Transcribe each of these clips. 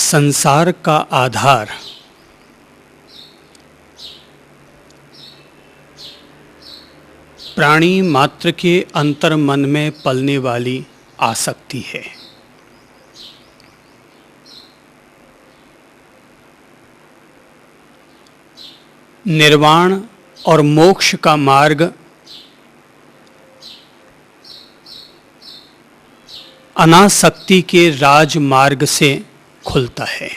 संसार का आधार प्राणी मात्र के अंतर मन में पलने वाली आसक्ति है। निर्वाण और मोक्ष का मार्ग अनासक्ति के राजमार्ग से खुलता है।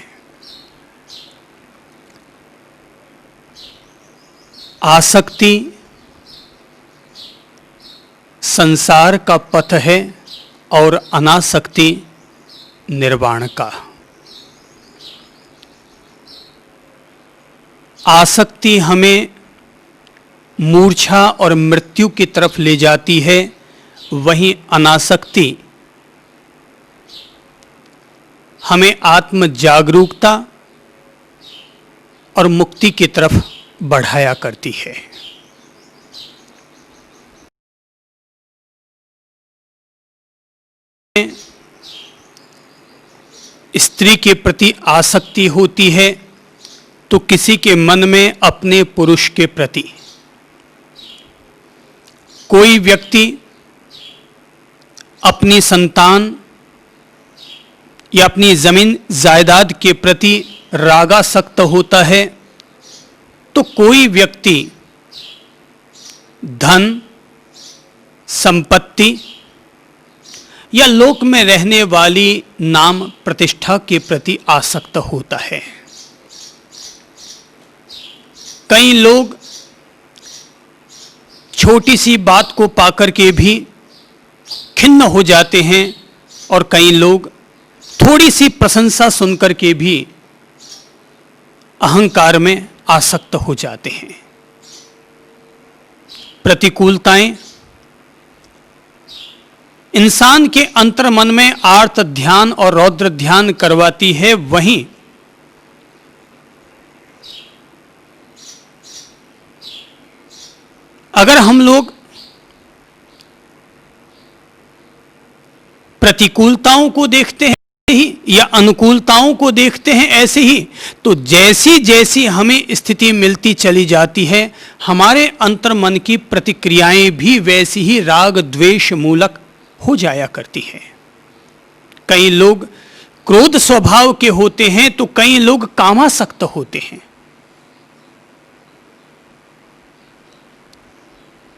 आसक्ति संसार का पथ है और अनासक्ति निर्वाण का। आसक्ति हमें मूर्छा और मृत्यु की तरफ ले जाती है, वहीं अनासक्ति हमें आत्म जागरूकता और मुक्ति की तरफ बढ़ाया करती है। स्त्री के प्रति आसक्ति होती है तो किसी के मन में अपने पुरुष के प्रति, कोई व्यक्ति अपनी संतान या अपनी जमीन जायदाद के प्रति रागासक्त होता है, तो कोई व्यक्ति धन, संपत्ति या लोक में रहने वाली नाम प्रतिष्ठा के प्रति आसक्त होता है। कई लोग छोटी सी बात को पाकर के भी खिन्न हो जाते हैं और कई लोग थोड़ी सी प्रशंसा सुनकर के भी अहंकार में आसक्त हो जाते हैं। प्रतिकूलताएं इंसान के अंतर मन में आर्त ध्यान और रौद्र ध्यान करवाती है, वहीं अगर हम लोग प्रतिकूलताओं को देखते हैं ही या अनुकूलताओं को देखते हैं ऐसे ही, तो जैसी जैसी हमें स्थिति मिलती चली जाती है, हमारे अंतर मन की प्रतिक्रियाएं भी वैसी ही राग द्वेष मूलक हो जाया करती है। कई लोग क्रोध स्वभाव के होते हैं तो कई लोग कामासक्त होते हैं।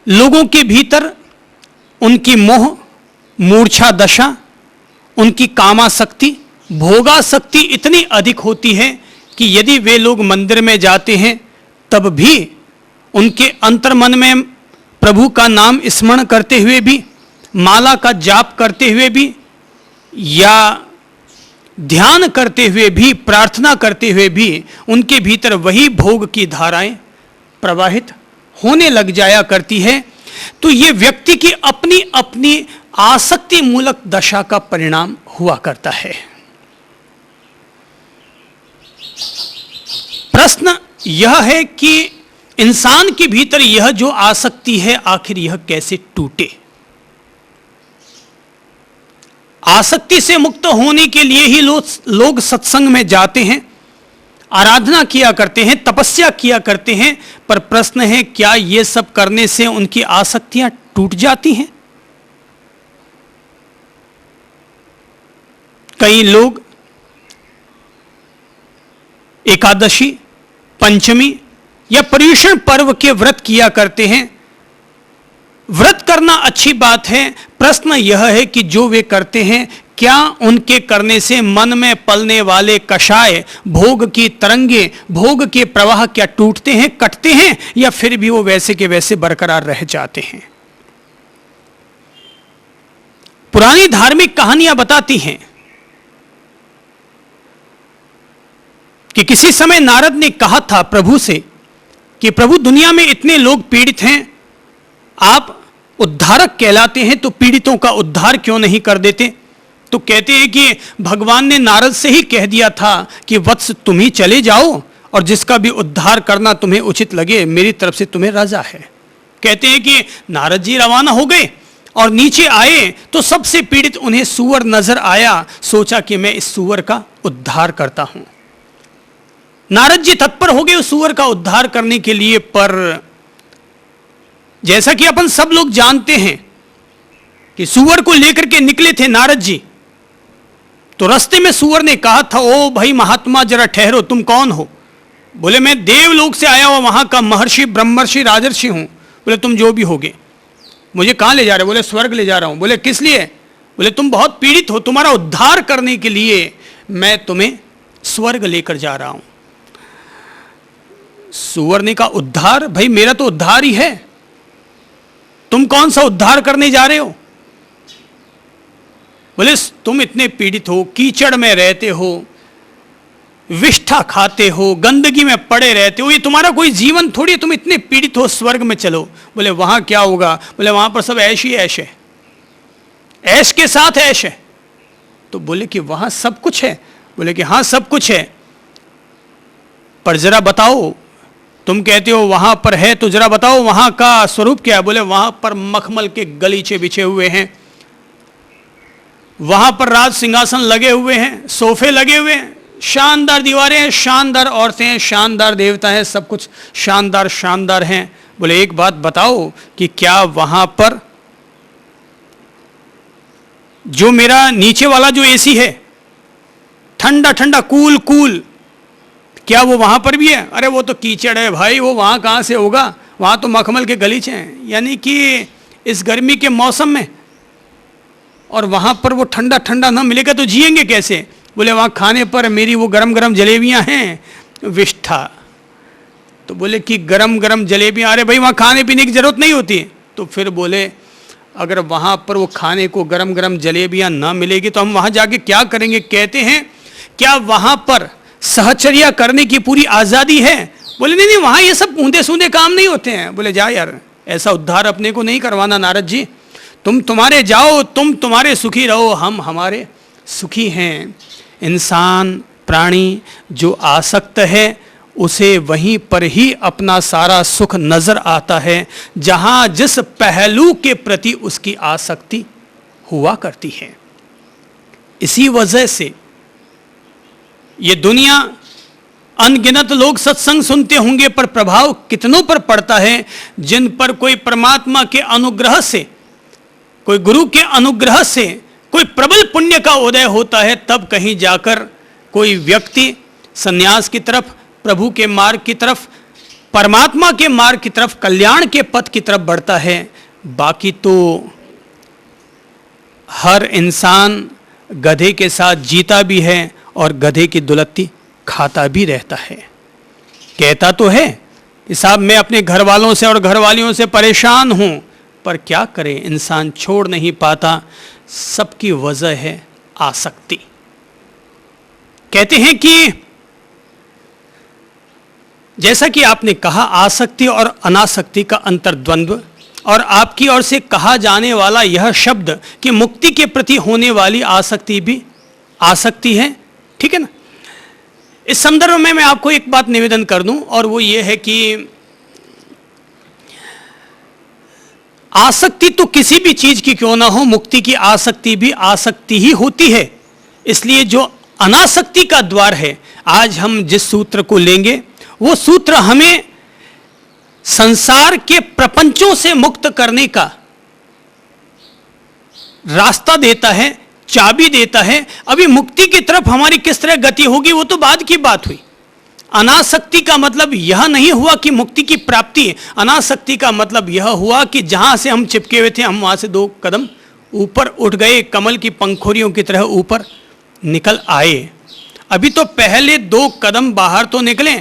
लोगों के भीतर उनकी मोह, मूर्छा दशा, उनकी कामासक्ति, भोगासक्ति इतनी अधिक होती है कि यदि वे लोग मंदिर में जाते हैं तब भी उनके अंतर्मन में प्रभु का नाम स्मरण करते हुए भी, माला का जाप करते हुए भी या ध्यान करते हुए भी, प्रार्थना करते हुए भी उनके भीतर वही भोग की धाराएं प्रवाहित होने लग जाया करती है। तो ये व्यक्ति की अपनी अपनी आसक्ति मूलक दशा का परिणाम हुआ करता है। प्रश्न यह है कि इंसान के भीतर यह जो आसक्ति है, आखिर यह कैसे टूटे? आसक्ति से मुक्त होने के लिए ही लोग सत्संग में जाते हैं, आराधना किया करते हैं, तपस्या किया करते हैं, पर प्रश्न है क्या ये सब करने से उनकी आसक्तियां टूट जाती हैं? कई लोग एकादशी, पंचमी या पर्युषण पर्व के व्रत किया करते हैं। व्रत करना अच्छी बात है, प्रश्न यह है कि जो वे करते हैं, क्या उनके करने से मन में पलने वाले कषाय, भोग की तरंगे, भोग के प्रवाह क्या टूटते हैं, कटते हैं, या फिर भी वो वैसे के वैसे बरकरार रह जाते हैं? पुरानी धार्मिक कहानियां बताती हैं कि किसी समय नारद ने कहा था प्रभु से कि प्रभु, दुनिया में इतने लोग पीड़ित हैं, आप उद्धारक कहलाते हैं, तो पीड़ितों का उद्धार क्यों नहीं कर देते? तो कहते हैं कि भगवान ने नारद से ही कह दिया था कि वत्स तुम ही चले जाओ और जिसका भी उद्धार करना तुम्हें उचित लगे, मेरी तरफ से तुम्हें रजा है। कहते हैं कि नारद जी रवाना हो गए और नीचे आए तो सबसे पीड़ित उन्हें सूअर नजर आया। सोचा कि मैं इस सूअर का उद्धार करता हूं। नारद जी तत्पर हो गए उस सूअर का उद्धार करने के लिए, पर जैसा कि अपन सब लोग जानते हैं कि सूअर को लेकर के निकले थे नारद जी, तो रास्ते में सूअर ने कहा था, ओ भाई महात्मा जरा ठहरो, तुम कौन हो? बोले मैं देवलोक से आया हुआ वहां का महर्षि ब्रह्मर्षि राजर्षि हूं। बोले तुम जो भी होगे, मुझे कहां ले जा रहे हो? बोले स्वर्ग ले जा रहा हूं। बोले किस लिए? बोले तुम बहुत पीड़ित हो, तुम्हारा उद्धार करने के लिए मैं तुम्हें स्वर्ग लेकर जा रहा हूं। सूअर ने कहा उद्धार? भाई मेरा तो उद्धार ही है, तुम कौन सा उद्धार करने जा रहे हो? बोले तुम इतने पीड़ित हो, कीचड़ में रहते हो, विष्ठा खाते हो, गंदगी में पड़े रहते हो, ये तुम्हारा कोई जीवन थोड़ी है, तुम इतने पीड़ित हो, स्वर्ग में चलो। बोले वहां क्या होगा? बोले वहां पर सब ऐश ही ऐश है, ऐश के साथ ऐश है। तो बोले कि वहां सब कुछ है? बोले कि हाँ सब कुछ है, पर जरा बताओ, तुम कहते हो वहां पर है, तो जरा बताओ वहां का स्वरूप क्या है? बोले वहां पर मखमल के गलीचे बिछे हुए हैं, वहां पर राज सिंहासन लगे हुए हैं, सोफे लगे हुए हैं, शानदार दीवारें हैं, शानदार औरतें हैं, शानदार देवता हैं, सब कुछ शानदार शानदार हैं। बोले एक बात बताओ कि क्या वहां पर जो मेरा नीचे वाला जो एसी है, ठंडा ठंडा कूल कूल, क्या वो वहां पर भी है? अरे वो तो कीचड़ है भाई, वो वहां कहां से होगा, वहां तो मखमल के गलीचे हैं। यानी कि इस गर्मी के मौसम में और वहां पर वो ठंडा ठंडा ना मिलेगा तो जिएंगे कैसे? बोले वहां खाने पर मेरी वो गरम गरम जलेबियां हैं, विष्ठा। तो बोले कि गरम गरम जलेबियां, अरे भाई वहां खाने पीने की जरूरत नहीं होती। तो फिर बोले अगर वहां पर वो खाने को गरम गरम जलेबियां ना मिलेगी तो हम वहां जाके क्या करेंगे? कहते हैं क्या वहां पर सहचर्या करने की पूरी आजादी है? बोले नहीं नहीं, वहां ये सब ऊंधे सूंधे काम नहीं होते हैं। बोले जा यार, ऐसा उद्धार अपने को नहीं करवाना नारद जी, तुम तुम्हारे जाओ, तुम तुम्हारे सुखी रहो, हम हमारे सुखी हैं। इंसान प्राणी जो आसक्त है उसे वहीं पर ही अपना सारा सुख नजर आता है जहां जिस पहलू के प्रति उसकी आसक्ति हुआ करती है। इसी वजह से ये दुनिया, अनगिनत लोग सत्संग सुनते होंगे, पर प्रभाव कितनों पर पड़ता है? जिन पर कोई परमात्मा के अनुग्रह से, कोई गुरु के अनुग्रह से कोई प्रबल पुण्य का उदय होता है, तब कहीं जाकर कोई व्यक्ति संन्यास की तरफ, प्रभु के मार्ग की तरफ, परमात्मा के मार्ग की तरफ, कल्याण के पथ की तरफ बढ़ता है। बाकी तो हर इंसान गधे के साथ जीता भी है और गधे की दुलत्ती खाता भी रहता है। कहता तो है कि साहब मैं अपने घर वालों से और घरवालियों से परेशान हूं, पर क्या करे, इंसान छोड़ नहीं पाता। सबकी वजह है आसक्ति। कहते हैं कि जैसा कि आपने कहा, आसक्ति और अनासक्ति का अंतर्द्वंद्व, और आपकी ओर से कहा जाने वाला यह शब्द कि मुक्ति के प्रति होने वाली आसक्ति भी आसक्ति है, ठीक है ना। इस संदर्भ में मैं आपको एक बात निवेदन कर दूं, और वो ये है कि आसक्ति तो किसी भी चीज की क्यों ना हो, मुक्ति की आसक्ति भी आसक्ति ही होती है। इसलिए जो अनासक्ति का द्वार है, आज हम जिस सूत्र को लेंगे वो सूत्र हमें संसार के प्रपंचों से मुक्त करने का रास्ता देता है, चाबी देता है। अभी मुक्ति की तरफ हमारी किस तरह गति होगी वो तो बाद की बात हुई। अनासक्ति का मतलब यह नहीं हुआ कि मुक्ति की प्राप्ति, अनासक्ति का मतलब यह हुआ कि जहां से हम चिपके हुए थे हम वहां से 2 कदम ऊपर उठ गए, कमल की पंखुड़ियों की तरह ऊपर निकल आए। अभी तो पहले 2 कदम बाहर तो निकले।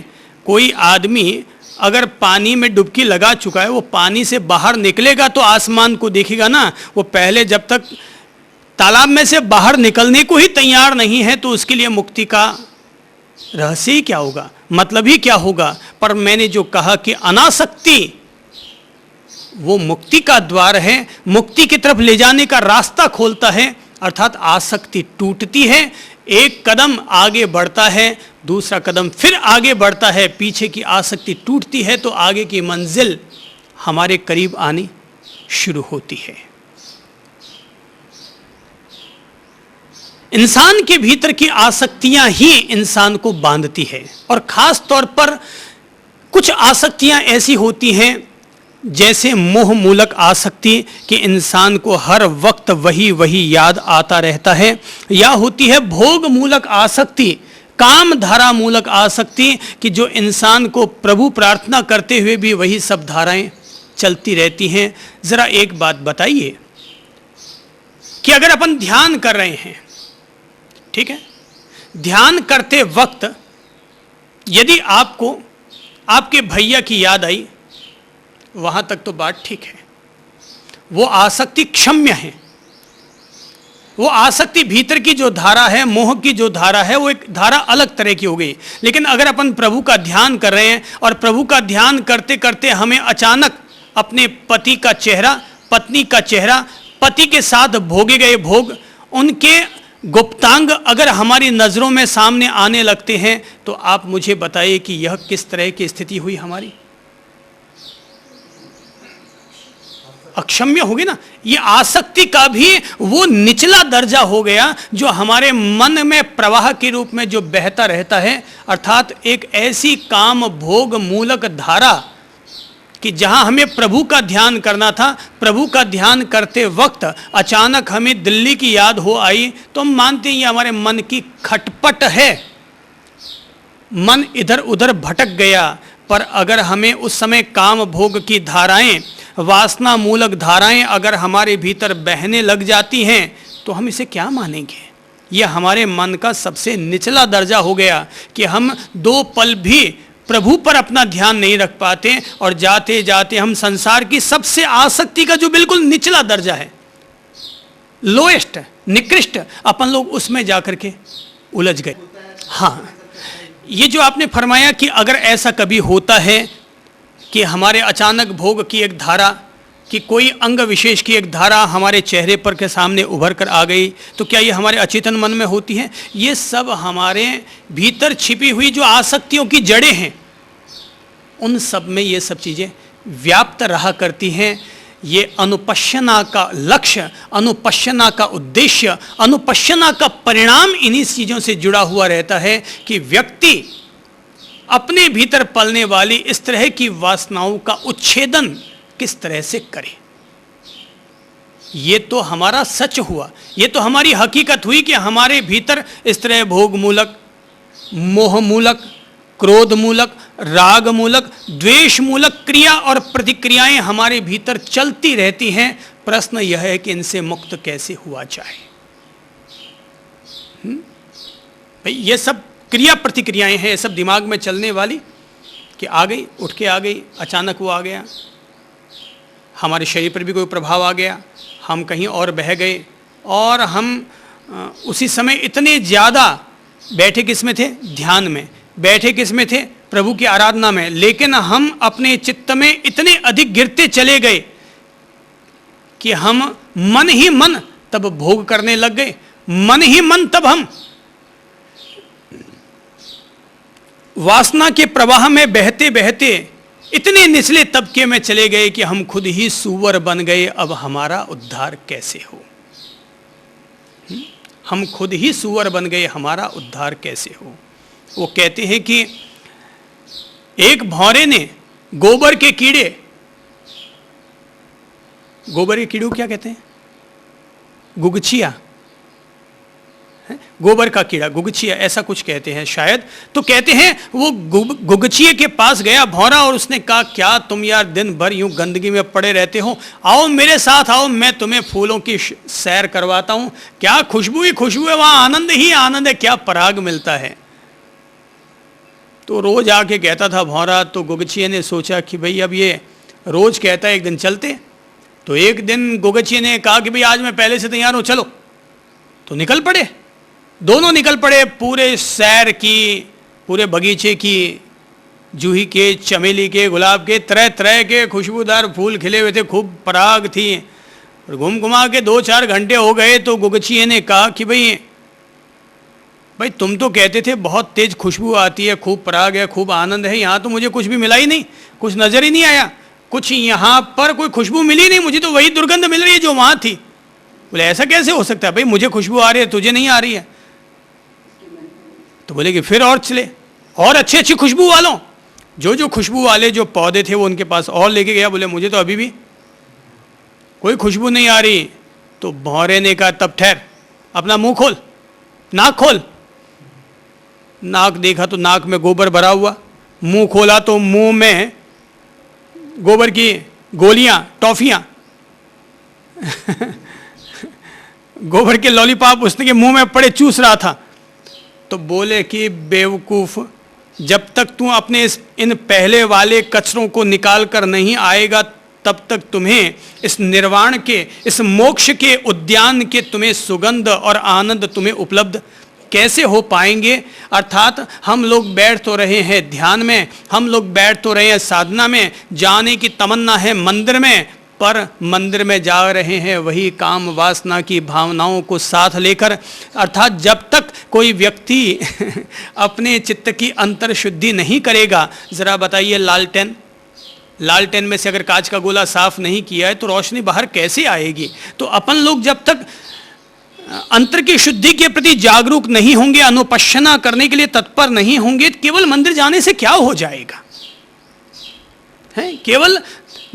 कोई आदमी अगर पानी में डुबकी लगा चुका है, वो पानी से बाहर निकलेगा तो आसमान को देखेगा ना। वो पहले जब तक तालाब में से बाहर निकलने को ही तैयार नहीं है तो उसके लिए मुक्ति का रहस्य ही क्या होगा, मतलब ही क्या होगा। पर मैंने जो कहा कि अनासक्ति वो मुक्ति का द्वार है, मुक्ति की तरफ ले जाने का रास्ता खोलता है। अर्थात आसक्ति टूटती है, एक कदम आगे बढ़ता है, दूसरा कदम फिर आगे बढ़ता है, पीछे की आसक्ति टूटती है तो आगे की मंजिल हमारे करीब आनी शुरू होती है। इंसान के भीतर की आसक्तियां ही इंसान को बांधती है, और खास तौर पर कुछ आसक्तियां ऐसी होती हैं जैसे मोह मूलक आसक्ति कि इंसान को हर वक्त वही वही याद आता रहता है, या होती है भोग मूलक आसक्ति, काम धारा मूलक आसक्ति कि जो इंसान को प्रभु प्रार्थना करते हुए भी वही सब धाराएं चलती रहती हैं। जरा एक बात बताइए कि अगर अपन ध्यान कर रहे हैं, ठीक है, ध्यान करते वक्त यदि आपको आपके भैया की याद आई, वहां तक तो बात ठीक है, वो आसक्ति क्षम्य है, वो आसक्ति भीतर की जो धारा है, मोह की जो धारा है, वो एक धारा अलग तरह की हो गई। लेकिन अगर अपन प्रभु का ध्यान कर रहे हैं और प्रभु का ध्यान करते करते हमें अचानक अपने पति का चेहरा, पत्नी का चेहरा, पति के साथ भोगे गए भोग, उनके गुप्तांग अगर हमारी नजरों में सामने आने लगते हैं, तो आप मुझे बताइए कि यह किस तरह की स्थिति हुई हमारी? अक्षम्य होगी ना। ये आसक्ति का भी वो निचला दर्जा हो गया जो हमारे मन में प्रवाह के रूप में जो बहता रहता है, अर्थात एक ऐसी काम भोग मूलक धारा कि जहां हमें प्रभु का ध्यान करना था, प्रभु का ध्यान करते वक्त अचानक हमें दिल्ली की याद हो आई, तो हम मानते हैं ये हमारे मन की खटपट है, मन इधर उधर भटक गया। पर अगर हमें उस समय काम भोग की धाराएं, वासना मूलक धाराएं अगर हमारे भीतर बहने लग जाती हैं, तो हम इसे क्या मानेंगे? यह हमारे मन का सबसे निचला दर्जा हो गया कि हम 2 पल भी प्रभु पर अपना ध्यान नहीं रख पाते, और जाते जाते हम संसार की सबसे आसक्ति का जो बिल्कुल निचला दर्जा है, लोएस्ट, निकृष्ट, अपन लोग उसमें जाकर के उलझ गए। हाँ, ये जो आपने फरमाया कि अगर ऐसा कभी होता है कि हमारे अचानक भोग की एक धारा, कि कोई अंग विशेष की एक धारा हमारे चेहरे पर के सामने उभर कर आ गई, तो क्या ये हमारे अचेतन मन में होती है? ये सब हमारे भीतर छिपी हुई जो आसक्तियों की जड़ें हैं, उन सब में ये सब चीज़ें व्याप्त रहा करती हैं। ये अनुपश्यना का लक्ष्य, अनुपश्यना का उद्देश्य, अनुपश्यना का परिणाम इन्हीं चीज़ों से जुड़ा हुआ रहता है कि व्यक्ति अपने भीतर पलने वाली इस तरह की वासनाओं का उच्छेदन किस तरह से करे। ये तो हमारा सच हुआ, ये तो हमारी हकीकत हुई कि हमारे भीतर इस तरह भोग मूलक, मोह मूलक, क्रोध मूलक, राग मूलक, द्वेष मूलक क्रिया और प्रतिक्रियाएं हमारे भीतर चलती रहती हैं। प्रश्न यह है कि इनसे मुक्त कैसे हुआ जाए? भाई ये सब क्रिया प्रतिक्रियाएं हैं, ये सब दिमाग में चलने वाली कि आ गई, उठ के आ गई, अचानक वो आ गया, हमारे शरीर पर भी कोई प्रभाव आ गया, हम कहीं और बह गए, और हम उसी समय इतने ज़्यादा बैठे किस में थे? ध्यान में। बैठे किस में थे? प्रभु की आराधना में। लेकिन हम अपने चित्त में इतने अधिक गिरते चले गए कि हम मन ही मन तब भोग करने लग गए, मन ही मन तब हम वासना के प्रवाह में बहते बहते इतने निचले तबके में चले गए कि हम खुद ही सूअर बन गए। अब हमारा उद्धार कैसे हो? हम खुद ही सूअर बन गए, हमारा उद्धार कैसे हो? वो कहते हैं कि एक भौरे ने गोबर के कीड़े, गोबर के कीड़े क्या कहते हैं? गुगछिया, गोबर का कीड़ा, गुगछिया ऐसा कुछ कहते हैं शायद। तो कहते हैं वो गुगछिए के पास गया भौरा, और उसने कहा क्या तुम यार दिन भर यूं गंदगी में पड़े रहते हो, आओ मेरे साथ आओ, मैं तुम्हें फूलों की सैर करवाता हूं। क्या खुशबू ही खुशबू है, वहां आनंद ही आनंद है, क्या पराग मिलता है। तो रोज आके कहता था भौरा। तो गुगछिए ने सोचा कि भाई अब ये रोज कहता है, एक दिन चलते। तो एक दिन गुगछिए ने कहा कि भाई आज मैं पहले से तैयार हूं, चलो। तो निकल पड़े, दोनों निकल पड़े। पूरे सैर की, पूरे बगीचे की, जूही के, चमेली के, गुलाब के, तरह तरह के खुशबूदार फूल खिले हुए थे, खूब पराग थी। और घूम घुमा के 2-4 घंटे हो गए। तो गुगछिए ने कहा कि भाई तुम तो कहते थे बहुत तेज खुशबू आती है, खूब पराग है, खूब आनंद है, यहाँ तो मुझे कुछ भी मिला ही नहीं, कुछ नजर ही नहीं आया, कुछ यहाँ पर कोई खुशबू मिली नहीं, मुझे तो वही दुर्गंध मिल रही है जो वहाँ थी। बोले ऐसा कैसे हो सकता है भाई, मुझे खुशबू आ रही है तुझे नहीं आ रही है। तो बोले कि फिर और चले और अच्छी अच्छी खुशबू वालों, जो खुशबू वाले जो पौधे थे वो उनके पास और लेके गया। बोले मुझे तो अभी भी कोई खुशबू नहीं आ रही। तो भौरे ने कहा तब ठहर, अपना मुंह खोल, नाक खोल। नाक देखा तो नाक में गोबर भरा हुआ, मुंह खोला तो मुंह में गोबर की गोलियां, टॉफियां गोबर के लॉलीपॉप उसने के मुंह में पड़े, चूस रहा था। तो बोले कि बेवकूफ, जब तक तू अपने इन पहले वाले कचरों को निकाल कर नहीं आएगा तब तक तुम्हें इस निर्वाण के, इस मोक्ष के उद्यान के तुम्हें सुगंध और आनंद तुम्हें उपलब्ध कैसे हो पाएंगे। अर्थात हम लोग बैठ तो रहे हैं ध्यान में, हम लोग बैठ तो रहे हैं साधना में, जाने की तमन्ना है मंदिर में, पर मंदिर में जा रहे हैं वही काम वासना की भावनाओं को साथ लेकर। अर्थात जब तक कोई व्यक्ति अपने चित्त की अंतर शुद्धि नहीं करेगा, जरा बताइए लालटेन में से अगर कांच का गोला साफ नहीं किया है तो रोशनी बाहर कैसे आएगी। तो अपन लोग जब तक अंतर की शुद्धि के प्रति जागरूक नहीं होंगे, अनुपश्यना करने के लिए तत्पर नहीं होंगे, केवल मंदिर जाने से क्या हो जाएगा, है केवल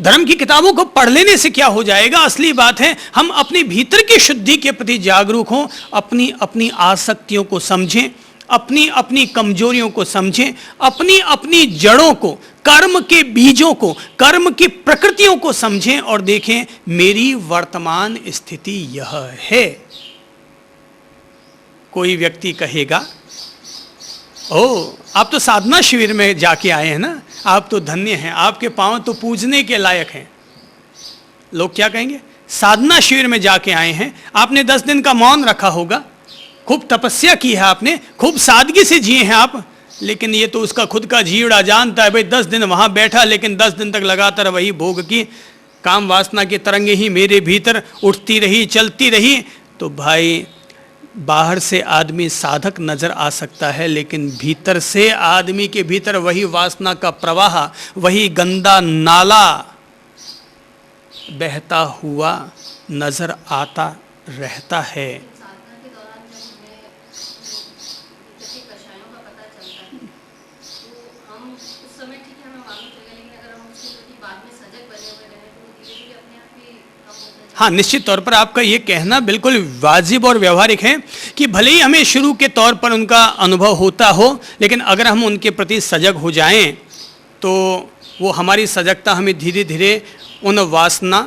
धर्म की किताबों को पढ़ लेने से क्या हो जाएगा। असली बात है हम अपने भीतर की शुद्धि के प्रति जागरूक हों, अपनी अपनी आसक्तियों को समझें, अपनी अपनी कमजोरियों को समझें, अपनी अपनी जड़ों को, कर्म के बीजों को, कर्म की प्रकृतियों को समझें और देखें मेरी वर्तमान स्थिति यह है। कोई व्यक्ति कहेगा ओ आप तो साधना शिविर में जाके आए हैं ना, आप तो धन्य हैं, आपके पांव तो पूजने के लायक हैं। लोग क्या कहेंगे, साधना शिविर में जाके आए हैं, आपने 10 दिन का मौन रखा होगा, खूब तपस्या की है आपने, खूब सादगी से जिए हैं आप, लेकिन ये तो उसका खुद का जीवड़ा जानता है भाई 10 दिन वहां बैठा, लेकिन 10 दिन तक लगातार वही भोग की काम वासना की तरंगे ही मेरे भीतर उठती रही, चलती रही। तो भाई बाहर से आदमी साधक नजर आ सकता है, लेकिन भीतर से आदमी के भीतर वही वासना का प्रवाह, वही गंदा नाला बहता हुआ नजर आता रहता है। साधना के दौरान जब हमें जैसे कषायों का पता चलता है तो हम उस समय ठीक है हमें मालूम चलेगा, लेकिन अगर हम उसके प्रति बाद में सजग बने हुए रहें तो धीरे धीरे अपने आप ही कम होता जाएगा। हाँ, निश्चित तौर पर आपका ये कहना बिल्कुल वाजिब और व्यवहारिक है कि भले ही हमें शुरू के तौर पर उनका अनुभव होता हो, लेकिन अगर हम उनके प्रति सजग हो जाएं तो वो हमारी सजगता हमें धीरे धीरे उन वासना,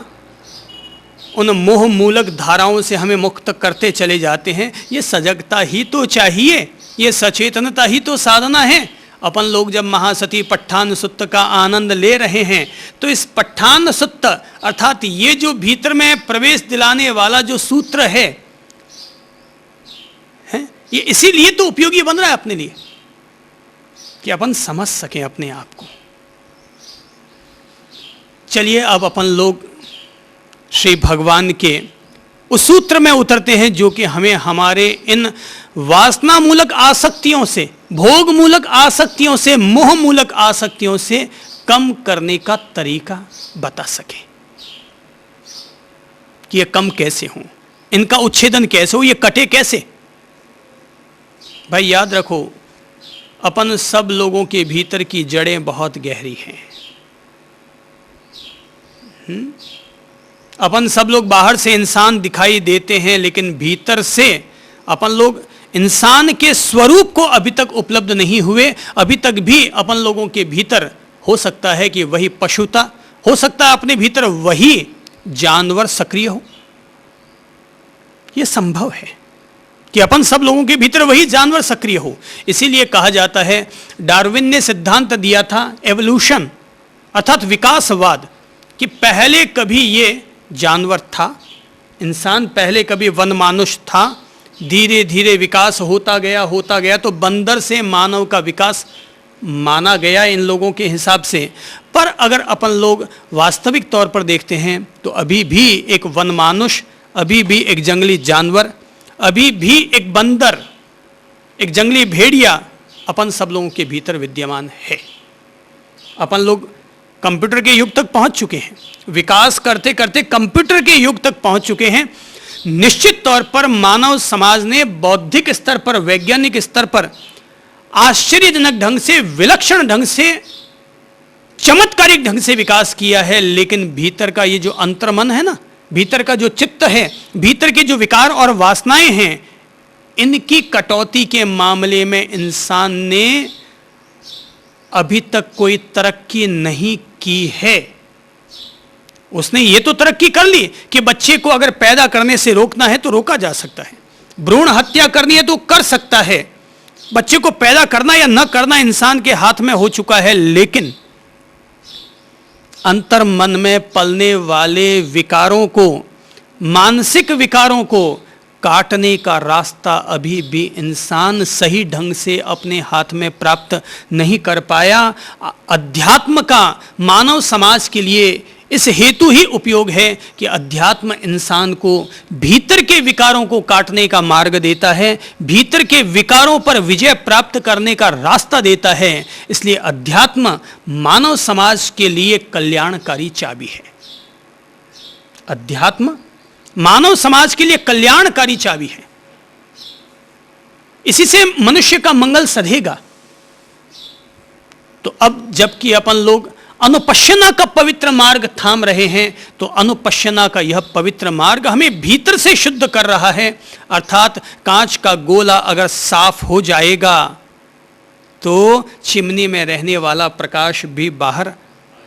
उन मोह मूलक धाराओं से हमें मुक्त करते चले जाते हैं। ये सजगता ही तो चाहिए, ये सचेतनता ही तो साधना है। अपन लोग जब महासती पट्ठान सुत्त का आनंद ले रहे हैं तो इस पट्ठान सुत्त अर्थात ये जो भीतर में प्रवेश दिलाने वाला जो सूत्र है ये इसीलिए तो उपयोगी बन रहा है अपने लिए कि अपन समझ सकें अपने आप को। चलिए अब अपन लोग श्री भगवान के उस सूत्र में उतरते हैं जो कि हमें हमारे इन वासना मूलक आसक्तियों से, भोग मूलक आसक्तियों से, मोह मूलक आसक्तियों से कम करने का तरीका बता सके कि ये कम कैसे हों, इनका उच्छेदन कैसे हो, ये कटे कैसे। भाई याद रखो अपन सब लोगों के भीतर की जड़ें बहुत गहरी हैं। अपन सब लोग बाहर से इंसान दिखाई देते हैं, लेकिन भीतर से अपन लोग इंसान के स्वरूप को अभी तक उपलब्ध नहीं हुए। अभी तक भी अपन लोगों के भीतर हो सकता है कि वही पशुता, हो सकता है अपने भीतर वही जानवर सक्रिय हो। यह संभव है कि अपन सब लोगों के भीतर वही जानवर सक्रिय हो। इसीलिए कहा जाता है, डार्विन ने सिद्धांत दिया था एवोल्यूशन अर्थात विकासवाद, कि पहले कभी ये जानवर था, इंसान पहले कभी वन मानुष था, धीरे धीरे विकास होता गया तो बंदर से मानव का विकास माना गया इन लोगों के हिसाब से। पर अगर अपन लोग वास्तविक तौर पर देखते हैं तो अभी भी एक वन मानुष, अभी भी एक जंगली जानवर, अभी भी एक बंदर, एक जंगली भेड़िया अपन सब लोगों के भीतर विद्यमान है। अपन लोग कंप्यूटर के युग तक पहुंच चुके हैं, विकास करते करते कंप्यूटर के युग तक पहुंच चुके हैं। निश्चित तौर पर मानव समाज ने बौद्धिक स्तर पर, वैज्ञानिक स्तर पर आश्चर्यजनक ढंग से, विलक्षण ढंग से, चमत्कारिक ढंग से विकास किया है। लेकिन भीतर का ये जो अंतर्मन है ना, भीतर का जो चित्त है, भीतर के जो विकार और वासनाएं हैं, इनकी कटौती के मामले में इंसान ने अभी तक कोई तरक्की नहीं की है। उसने ये तो तरक्की कर ली कि बच्चे को अगर पैदा करने से रोकना है तो रोका जा सकता है, भ्रूण हत्या करनी है तो कर सकता है, बच्चे को पैदा करना या न करना इंसान के हाथ में हो चुका है। लेकिन अंतर मन में पलने वाले विकारों को, मानसिक विकारों को काटने का रास्ता अभी भी इंसान सही ढंग से अपने हाथ में प्राप्त नहीं कर पाया। अध्यात्म का मानव समाज के लिए इस हेतु ही उपयोग है कि अध्यात्म इंसान को भीतर के विकारों को काटने का मार्ग देता है, भीतर के विकारों पर विजय प्राप्त करने का रास्ता देता है। इसलिए अध्यात्म मानव समाज के लिए कल्याणकारी चाबी है। अध्यात्म मानव समाज के लिए कल्याणकारी चाबी है। इसी से मनुष्य का मंगल सधेगा। तो अब जबकि अपन लोग अनुपश्यना का पवित्र मार्ग थाम रहे हैं, तो अनुपश्यना का यह पवित्र मार्ग हमें भीतर से शुद्ध कर रहा है। अर्थात कांच का गोला अगर साफ हो जाएगा तो चिमनी में रहने वाला प्रकाश भी बाहर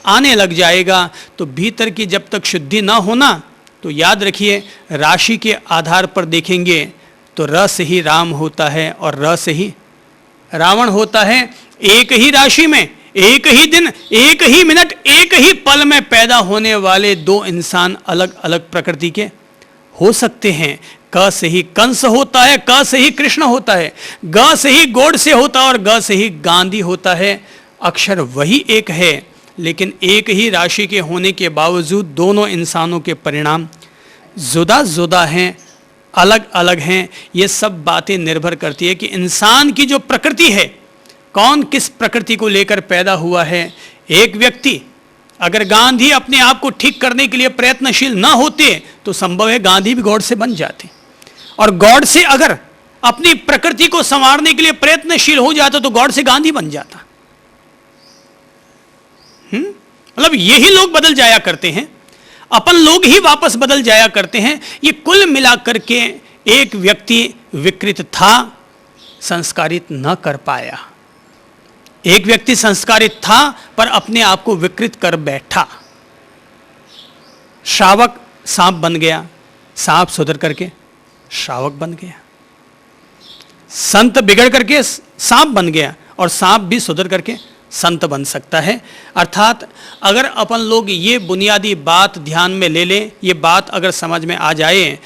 आने लग जाएगा। तो भीतर की जब तक शुद्धि ना होना, तो याद रखिए, राशि के आधार पर देखेंगे तो र से ही राम होता है और र से ही रावण होता है। एक ही राशि में, एक ही दिन, एक ही मिनट, एक ही पल में पैदा होने वाले दो इंसान अलग अलग प्रकृति के हो सकते हैं। क से ही कंस होता है, क से ही कृष्ण होता है, ग से ही गोडसे होता है और ग से ही गांधी होता है। अक्षर वही एक है, लेकिन एक ही राशि के होने के बावजूद दोनों इंसानों के परिणाम जुदा जुदा हैं, अलग अलग हैं। ये सब बातें निर्भर करती है कि इंसान की जो प्रकृति है, कौन किस प्रकृति को लेकर पैदा हुआ है। एक व्यक्ति, अगर गांधी अपने आप को ठीक करने के लिए प्रयत्नशील ना होते तो संभव है गांधी भी गॉड से बन जाते, और गॉड से अगर अपनी प्रकृति को संवारने के लिए प्रयत्नशील हो जाता तो गॉड से गांधी बन जाता। मतलब यही लोग बदल जाया करते हैं, अपन लोग ही वापस बदल जाया करते हैं। ये कुल मिलाकर के एक व्यक्ति विकृत था, संस्कारित न कर पाया। एक व्यक्ति संस्कारित था पर अपने आप को विकृत कर बैठा। श्रावक सांप बन गया, सांप सुधर करके श्रावक बन गया। संत बिगड़ करके सांप बन गया और सांप भी सुधर करके संत बन सकता है। अर्थात अगर अपन लोग ये बुनियादी बात ध्यान में ले लें, ये बात अगर समझ में आ जाए,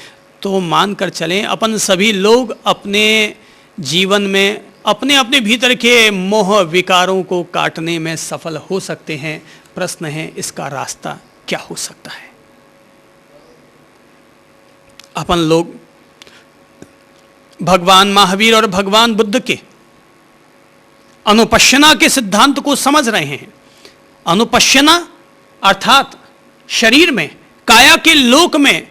तो मान कर चलें अपन सभी लोग अपने जीवन में अपने अपने भीतर के मोह विकारों को काटने में सफल हो सकते हैं। प्रश्न है, इसका रास्ता क्या हो सकता है? अपन लोग भगवान महावीर और भगवान बुद्ध के अनुपश्यना के सिद्धांत को समझ रहे हैं। अनुपश्यना अर्थात शरीर में, काया के लोक में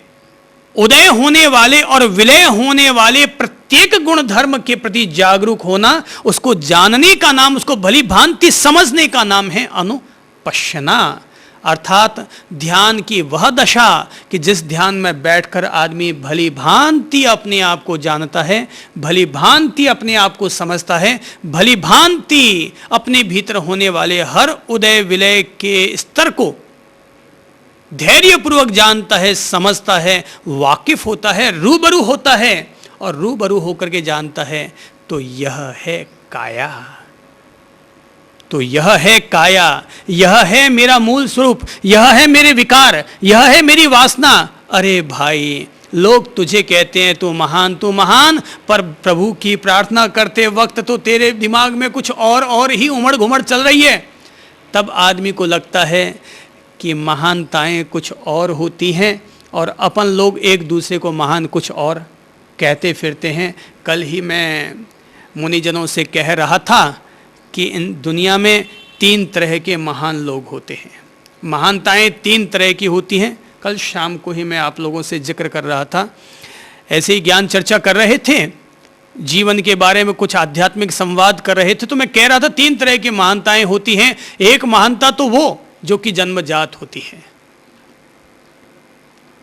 उदय होने वाले और विलय होने वाले प्रत्येक गुण धर्म के प्रति जागरूक होना, उसको जानने का नाम, उसको भली भांति समझने का नाम है अनुपश्यना। अर्थात ध्यान की वह दशा कि जिस ध्यान में बैठकर आदमी भली भांति अपने आप को जानता है, भली भांति अपने आप को समझता है, भली भांति अपने भीतर होने वाले हर उदय विलय के स्तर को धैर्यपूर्वक जानता है, समझता है, वाकिफ होता है, रूबरू होता है और रूबरू होकर के जानता है, तो यह है काया। तो यह है काया, यह है मेरा मूल स्वरूप, यह है मेरे विकार, यह है मेरी वासना। अरे भाई, लोग तुझे कहते हैं तू महान, पर प्रभु की प्रार्थना करते वक्त तो तेरे दिमाग में कुछ और ही उमड़ घुमड़ चल रही है। तब आदमी को लगता है कि महानताएं कुछ और होती हैं और अपन लोग एक दूसरे को महान कुछ और कहते फिरते हैं। कल ही मैं मुनिजनों से कह रहा था कि इन दुनिया में 3 तरह के महान लोग होते हैं, महानताएं 3 तरह की होती हैं। कल शाम को ही मैं आप लोगों से जिक्र कर रहा था। ऐसे ही ज्ञान चर्चा कर रहे थे, जीवन के बारे में कुछ आध्यात्मिक संवाद कर रहे थे, तो मैं कह रहा था 3 तरह की महानताएं होती हैं। एक महानता तो वो जो कि जन्मजात होती है,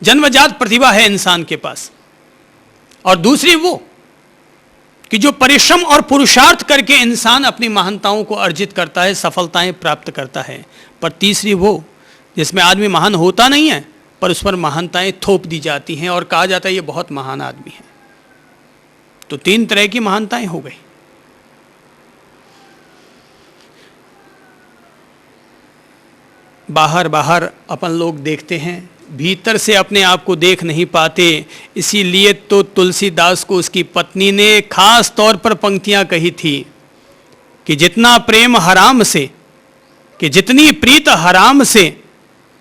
जन्मजात प्रतिभा है इंसान के पास, और दूसरी वो कि जो परिश्रम और पुरुषार्थ करके इंसान अपनी महानताओं को अर्जित करता है, सफलताएं प्राप्त करता है। पर तीसरी वो जिसमें आदमी महान होता नहीं है, पर उस पर महानताएं थोप दी जाती हैं और कहा जाता है ये बहुत महान आदमी है। तो 3 तरह की महानताएं हो गई। बाहर बाहर अपन लोग देखते हैं, भीतर से अपने आप को देख नहीं पाते। इसीलिए तो तुलसीदास को उसकी पत्नी ने खास तौर पर पंक्तियां कही थी कि जितना प्रेम हराम से, कि जितनी प्रीत हराम से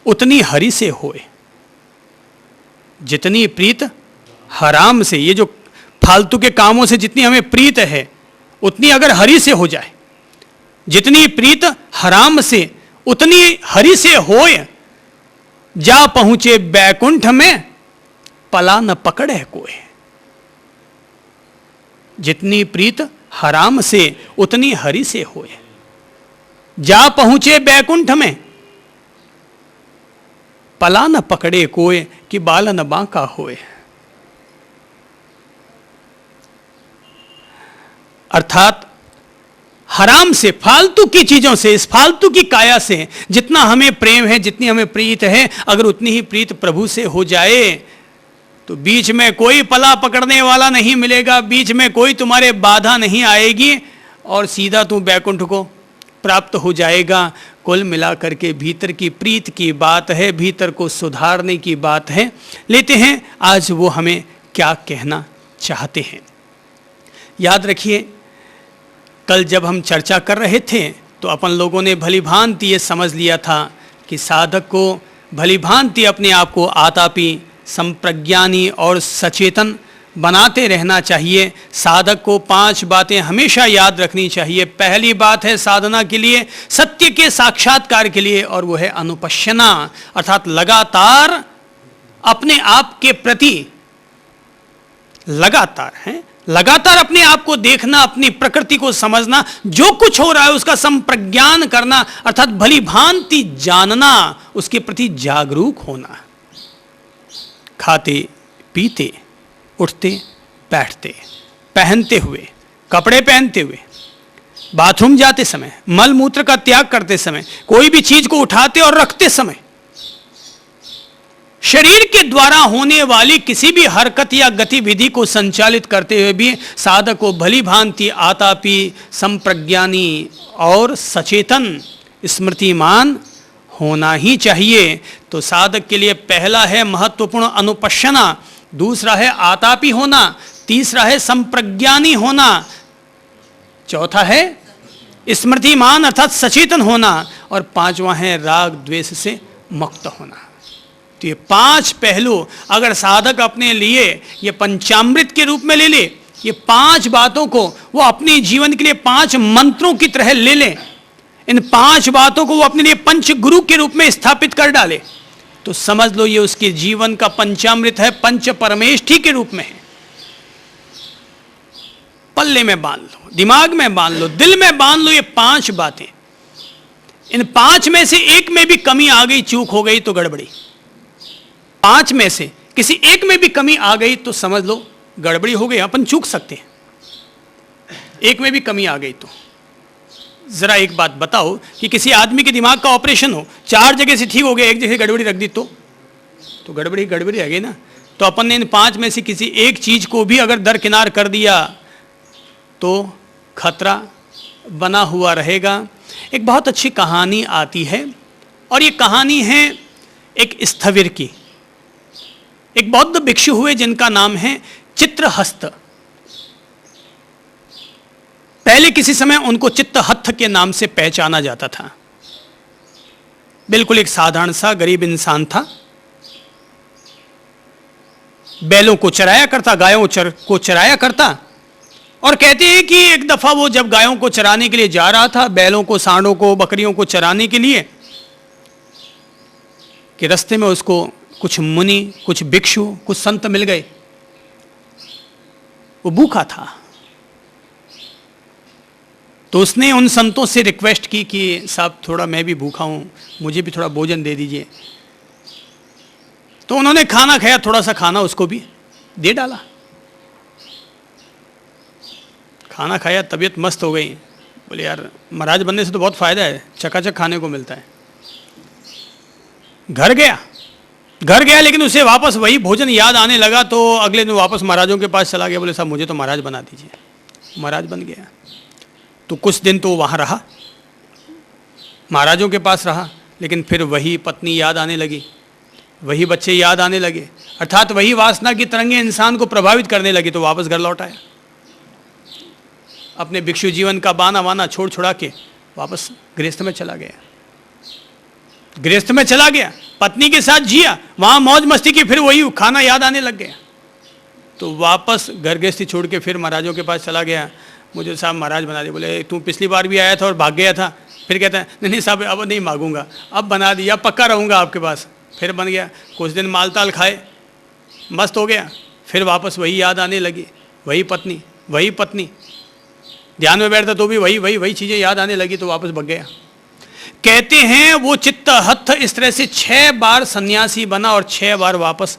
उतनी हरि से होए। जितनी प्रीत हराम से, ये जो फालतू के कामों से जितनी हमें प्रीत है उतनी अगर हरि से हो जाए, जितनी प्रीत हराम से उतनी हरि से होए। जा पहुंचे बैकुंठ में पला न पकड़े कोई। जितनी प्रीत हराम से उतनी हरि से होए। जा पहुंचे बैकुंठ में पला न पकड़े कोई, कि बाल न बांका होए। अर्थात हराम से, फालतू की चीजों से, इस फालतू की काया से जितना हमें प्रेम है, जितनी हमें प्रीत है, अगर उतनी ही प्रीत प्रभु से हो जाए तो बीच में कोई पला पकड़ने वाला नहीं मिलेगा, बीच में कोई तुम्हारे बाधा नहीं आएगी और सीधा तू बैकुंठ को प्राप्त हो जाएगा। कुल मिलाकर के भीतर की प्रीत की बात है, भीतर को सुधारने की बात है। लेते हैं आज वो हमें क्या कहना चाहते हैं। याद रखिए, कल जब हम चर्चा कर रहे थे तो अपन लोगों ने भली भांति ये समझ लिया था कि साधक को भली भांति अपने आप को आतापी, संप्रज्ञानी और सचेतन बनाते रहना चाहिए। साधक को 5 बातें हमेशा याद रखनी चाहिए। पहली बात है साधना के लिए, सत्य के साक्षात्कार के लिए, और वो है अनुपश्यना, अर्थात लगातार अपने आप के प्रति लगातार अपने आप को देखना, अपनी प्रकृति को समझना, जो कुछ हो रहा है उसका संप्रज्ञान करना, अर्थात भली भांति जानना, उसके प्रति जागरूक होना। खाते पीते, उठते बैठते, पहनते हुए, कपड़े पहनते हुए, बाथरूम जाते समय, मल मूत्र का त्याग करते समय, कोई भी चीज को उठाते और रखते समय, शरीर के द्वारा होने वाली किसी भी हरकत या गतिविधि को संचालित करते हुए भी साधक को भली भांति आतापी, संप्रज्ञानी और सचेतन, स्मृतिमान होना ही चाहिए। तो साधक के लिए पहला है महत्वपूर्ण अनुपश्यना, दूसरा है आतापी होना, तीसरा है संप्रज्ञानी होना, चौथा है स्मृतिमान अर्थात सचेतन होना, और 5वां है राग द्वेष से मुक्त होना। तो ये 5 पहलू अगर साधक अपने लिए ये पंचामृत के रूप में ले ले, ये 5 बातों को वो अपने जीवन के लिए 5 मंत्रों की तरह ले ले, इन 5 बातों को वो अपने लिए पंच गुरु के रूप में स्थापित कर डाले, तो समझ लो ये उसके जीवन का पंचामृत है, पंच परमेष्ठी के रूप में है। पल्ले में बांध लो, दिमाग में बांध लो, दिल में बांध लो ये 5 बातें। इन 5 में से एक में भी कमी आ गई, चूक हो गई तो गड़बड़ी। 5 में से किसी एक में भी कमी आ गई तो समझ लो गड़बड़ी हो गई। अपन चूक सकते हैं, एक में भी कमी आ गई तो। जरा एक बात बताओ कि किसी आदमी के दिमाग का ऑपरेशन हो, 4 जगह से ठीक हो गया, एक जगह गड़बड़ी रख दी तो गड़बड़ी रह गई ना। तो अपन ने इन 5 में से किसी एक चीज को भी अगर दरकिनार कर दिया तो खतरा बना हुआ रहेगा। एक बहुत अच्छी कहानी आती है, और ये कहानी है एक स्थविर की। एक बौद्ध भिक्षु हुए जिनका नाम है चित्रहस्त। पहले किसी समय उनको चित्तहस्त के नाम से पहचाना जाता था। बिल्कुल एक साधारण सा गरीब इंसान था, बैलों को चराया करता, गायों को चराया करता। और कहते हैं कि एक दफा वो जब गायों को चराने के लिए जा रहा था, बैलों को, सांडों को, बकरियों को चराने के लिए, कि रास्ते में उसको कुछ मुनि, कुछ भिक्षु, कुछ संत मिल गए। वो भूखा था। तो उसने उन संतों से रिक्वेस्ट की कि साहब थोड़ा मैं भी भूखा हूं, मुझे भी थोड़ा भोजन दे दीजिए। तो उन्होंने खाना खाया, थोड़ा सा खाना उसको भी दे डाला। खाना खाया, तबीयत मस्त हो गई। बोले यार महाराज बनने से तो बहुत फायदा है, चकाचक खाने को मिलता है। घर गया लेकिन उसे वापस वही भोजन याद आने लगा। तो अगले दिन वापस महाराजों के पास चला गया। बोले साहब मुझे तो महाराज बना दीजिए। महाराज बन गया। तो कुछ दिन तो वहाँ रहा, महाराजों के पास रहा, लेकिन फिर वही पत्नी याद आने लगी, वही बच्चे याद आने लगे, अर्थात वही वासना की तरंगें इंसान को प्रभावित करने लगी। तो वापस घर लौट आया, अपने भिक्षु जीवन का बाना वाना छोड़ छुड़ा के वापस गृहस्थ में चला गया। गृहस्थ में चला गया, पत्नी के साथ जिया, वहां मौज मस्ती की, फिर वही खाना याद आने लग गया। तो वापस घर गृहस्थी छोड़ के फिर महाराजों के पास चला गया। मुझे साहब महाराज बना दे। बोले तू पिछली बार भी आया था और भाग गया था। फिर कहता है नहीं साहब अब नहीं मांगूंगा, अब बना दिया, पक्का रहूंगा आपके पास। फिर बन गया, कुछ दिन माल ताल खाए, मस्त हो गया, फिर वापस वही याद आने लगी, वही पत्नी ध्यान में बैठता तो भी वही चीजें याद आने लगी, तो वापस भग गया। कहते हैं वो चित्त हत्थ इस तरह से 6 बार सन्यासी बना और 6 बार वापस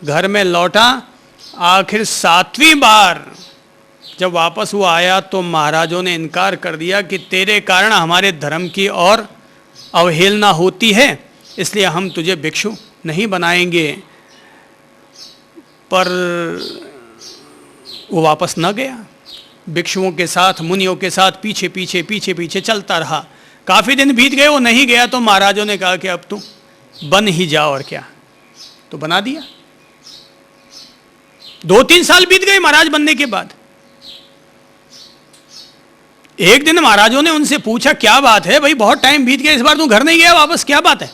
घर में लौटा। आखिर 7वीं बार जब वापस वो आया तो महाराजों ने इनकार कर दिया कि तेरे कारण हमारे धर्म की और अवहेलना होती है, इसलिए हम तुझे भिक्षु नहीं बनाएंगे। पर वो वापस न गया, भिक्षुओं के साथ मुनियों के साथ पीछे चलता रहा। काफी दिन बीत गए, वो नहीं गया। तो महाराजों ने कहा कि अब तू बन ही जा, और क्या, तो बना दिया। 2-3 साल बीत गए महाराज बनने के बाद। एक दिन महाराजों ने उनसे पूछा क्या बात है भाई, बहुत टाइम बीत गया, इस बार तू घर नहीं गया वापस, क्या बात है?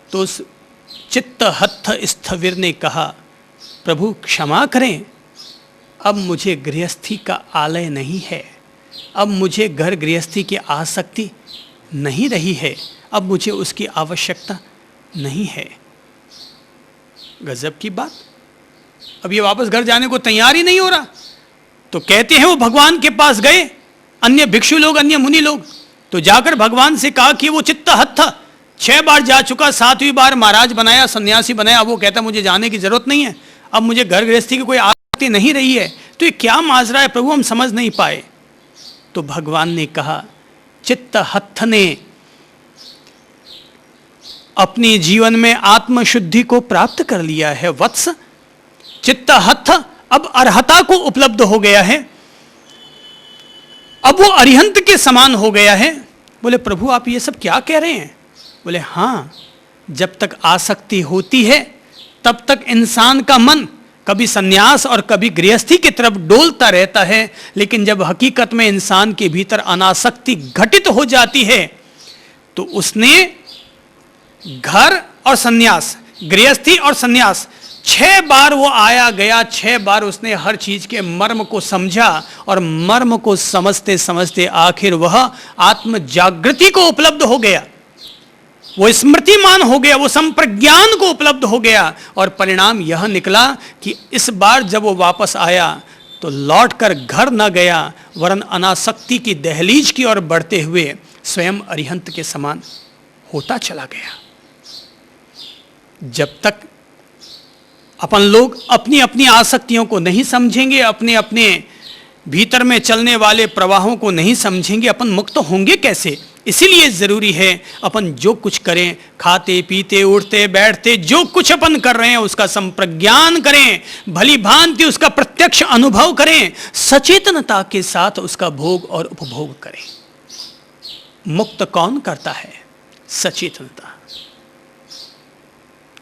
तो उस चित्त हत्थ स्थविर ने कहा प्रभु क्षमा करें, अब मुझे गृहस्थी का आलय नहीं है, अब मुझे घर गृहस्थी की आसक्ति नहीं रही है, अब मुझे उसकी आवश्यकता नहीं है। गजब की बात, अब ये वापस घर जाने को तैयार ही नहीं हो रहा। तो कहते हैं वो भगवान के पास गए, अन्य भिक्षु लोग, अन्य मुनि लोग, तो जाकर भगवान से कहा कि वो चित्त हत्थ 6 बार जा चुका, 7वीं बार महाराज बनाया, सन्यासी बनाया, अब वो कहता मुझे जाने की जरूरत नहीं है, अब मुझे घर गृहस्थी की कोई आसक्ति नहीं रही है, तो ये क्या माजरा है प्रभु, हम समझ नहीं पाए। तो भगवान ने कहा चित्त हत्थ ने अपने जीवन में आत्मशुद्धि को प्राप्त कर लिया है वत्स। चित्त हत्थ अब अर्हता को उपलब्ध हो गया है, अब वो अरिहंत के समान हो गया है। बोले प्रभु आप ये सब क्या कह रहे हैं? बोले हाँ, जब तक आसक्ति होती है तब तक इंसान का मन कभी सन्यास और कभी गृहस्थी की तरफ डोलता रहता है, लेकिन जब हकीकत में इंसान के भीतर अनासक्ति घटित हो जाती है तो उसने घर और सन्यास, गृहस्थी और सन्यास 6 बार वो आया गया, 6 बार उसने हर चीज के मर्म को समझा, और मर्म को समझते समझते आखिर वह आत्म जागृति को उपलब्ध हो गया, वो स्मृतिमान हो गया, वो संप्रज्ञान को उपलब्ध हो गया। और परिणाम यह निकला कि इस बार जब वो वापस आया तो लौटकर घर न गया, वरन अनासक्ति की दहलीज की ओर बढ़ते हुए स्वयं अरिहंत के समान होता चला गया। जब तक अपन लोग अपनी अपनी आसक्तियों को नहीं समझेंगे, अपने अपने भीतर में चलने वाले प्रवाहों को नहीं समझेंगे, अपन मुक्त होंगे कैसे? इसीलिए जरूरी है अपन जो कुछ करें, खाते पीते उठते बैठते जो कुछ अपन कर रहे हैं उसका संप्रज्ञान करें, भली भांति उसका प्रत्यक्ष अनुभव करें, सचेतनता के साथ उसका भोग और उपभोग करें। मुक्त कौन करता है? सचेतनता।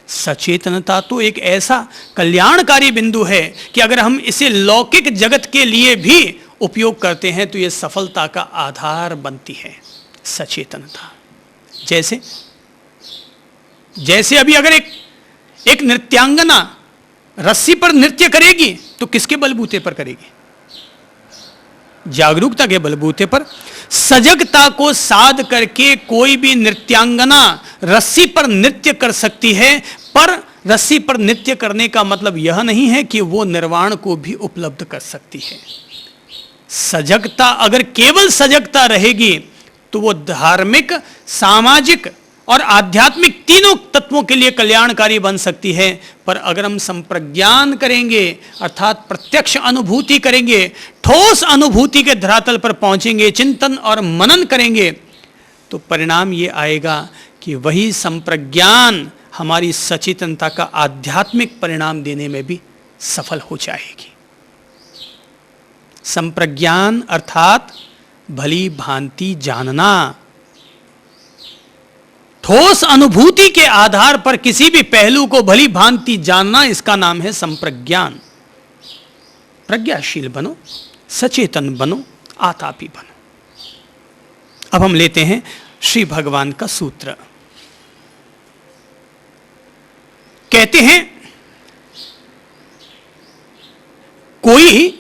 सचेतनता तो एक ऐसा कल्याणकारी बिंदु है कि अगर हम इसे लौकिक जगत के लिए भी उपयोग करते हैं तो यह सफलता का आधार बनती है। सचेतनता जैसे अभी अगर एक नृत्यांगना रस्सी पर नृत्य करेगी तो किसके बलबूते पर करेगी? जागरूकता के बलबूते पर। सजगता को साध करके कोई भी नृत्यांगना रस्सी पर नृत्य कर सकती है, पर रस्सी पर नृत्य करने का मतलब यह नहीं है कि वो निर्वाण को भी उपलब्ध कर सकती है। सजगता, अगर केवल सजगता रहेगी तो वो धार्मिक, सामाजिक और आध्यात्मिक तीनों तत्वों के लिए कल्याणकारी बन सकती है। पर अगर हम संप्रज्ञान करेंगे अर्थात प्रत्यक्ष अनुभूति करेंगे, ठोस अनुभूति के धरातल पर पहुंचेंगे, चिंतन और मनन करेंगे, तो परिणाम ये आएगा कि वही संप्रज्ञान हमारी सचेतनता का आध्यात्मिक परिणाम देने में भी सफल हो जाएगी। संप्रज्ञान अर्थात भली भांति जानना, ठोस अनुभूति के आधार पर किसी भी पहलू को भली भांति जानना, इसका नाम है संप्रज्ञान। प्रज्ञाशील बनो, सचेतन बनो, आतापी बनो। अब हम लेते हैं श्री भगवान का सूत्र। कहते हैं कोई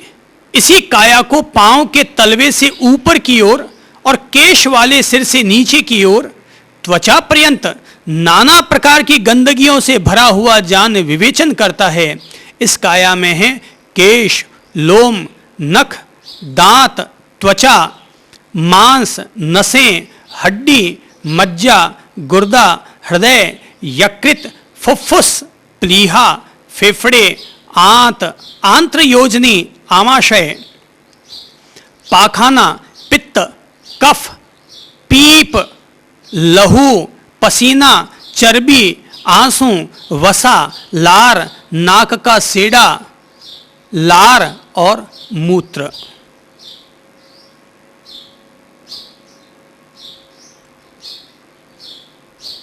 इसी काया को पांव के तलवे से ऊपर की ओर और केश वाले सिर से नीचे की ओर त्वचा पर्यंत नाना प्रकार की गंदगियों से भरा हुआ जान विवेचन करता है। इस काया में है केश, लोम, नख, दांत, त्वचा, मांस, नसें, हड्डी, मज्जा, गुर्दा, हृदय, यकृत, फुफ्फुस, प्लीहा, फेफड़े, आंत, आंत्र योजनी, आमाशय, पाखाना, पित्त, कफ, पीप, लहू, पसीना, चर्बी, आंसू, वसा, लार, नाक का सेड़ा, लार और मूत्र।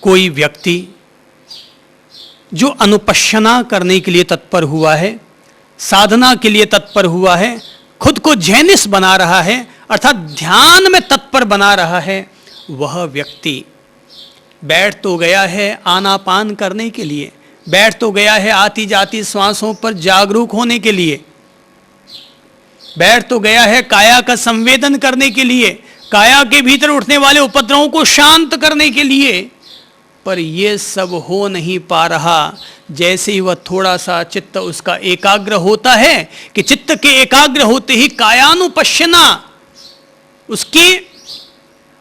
कोई व्यक्ति जो अनुपश्यना करने के लिए तत्पर हुआ है, साधना के लिए तत्पर हुआ है, खुद को जैनिस बना रहा है अर्थात ध्यान में तत्पर बना रहा है, वह व्यक्ति बैठ तो गया है आनापान करने के लिए, बैठ तो गया है आती जाती श्वासों पर जागरूक होने के लिए, बैठ तो गया है काया का संवेदन करने के लिए, काया के भीतर उठने वाले उपद्रवों को शांत करने के लिए, पर यह सब हो नहीं पा रहा। जैसे ही वह थोड़ा सा चित्त उसका एकाग्र होता है कि चित्त के एकाग्र होते ही कायानुपश्यना, उसकी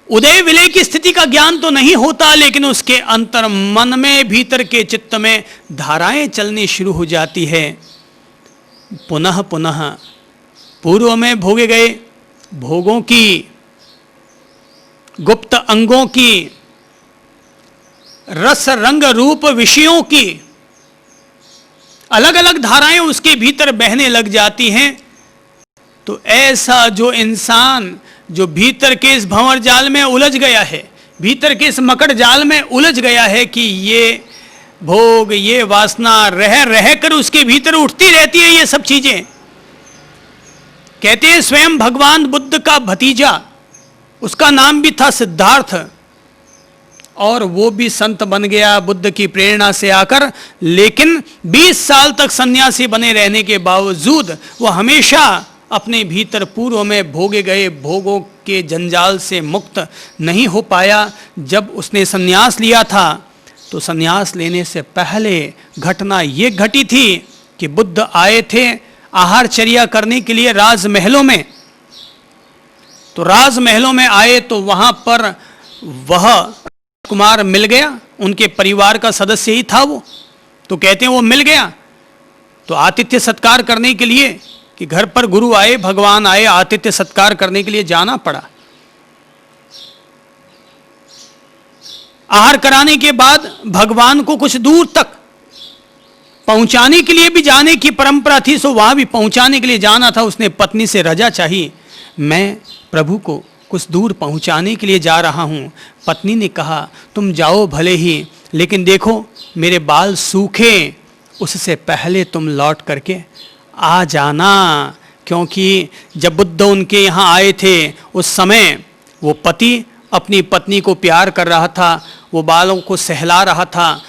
उदय विलय की स्थिति का ज्ञान तो नहीं होता, लेकिन उसके अंतर मन में, भीतर के चित्त में धाराएं चलनी शुरू हो जाती है। पुनः पुनः पूर्व में भोगे गए भोगों की, गुप्त अंगों की, रस रंग रूप विषयों की अलग अलग धाराएं उसके भीतर बहने लग जाती हैं। तो ऐसा जो इंसान जो भीतर के इस भंवर जाल में उलझ गया है, भीतर के इस मकड़ जाल में उलझ गया है कि ये भोग, ये वासना रह रह कर उसके भीतर उठती रहती है, ये सब चीजें। कहते हैं स्वयं भगवान बुद्ध का भतीजा, उसका नाम भी था सिद्धार्थ, और वो भी संत बन गया बुद्ध की प्रेरणा से आकर, लेकिन 20 साल तक सन्यासी बने रहने के बावजूद वो हमेशा अपने भीतर पूर्व में भोगे गए भोगों के जंजाल से मुक्त नहीं हो पाया। जब उसने सन्यास लिया था तो सन्यास लेने से पहले घटना ये घटी थी कि बुद्ध आए थे आहारचर्या करने के लिए राजमहलों में। तो राजमहलों में आए तो वहां पर वह कुमार मिल गया, उनके परिवार का सदस्य ही था वो। तो कहते हैं वो मिल गया तो आतिथ्य सत्कार करने के लिए कि घर पर गुरु आए, भगवान आए, आतिथ्य सत्कार करने के लिए जाना पड़ा। आहार कराने के बाद भगवान को कुछ दूर तक पहुंचाने के लिए भी जाने की परंपरा थी, सो वहां भी पहुंचाने के लिए जाना था। उसने पत्नी से रजा चाही, मैं प्रभु को कुछ दूर पहुंचाने के लिए जा रहा हूं। पत्नी ने कहा तुम जाओ भले ही, लेकिन देखो मेरे बाल सूखे, उससे पहले तुम लौट करके आ जाना। क्योंकि जब बुद्ध उनके यहाँ आए थे उस समय वो पति अपनी पत्नी को प्यार कर रहा था, वो बालों को सहला रहा था।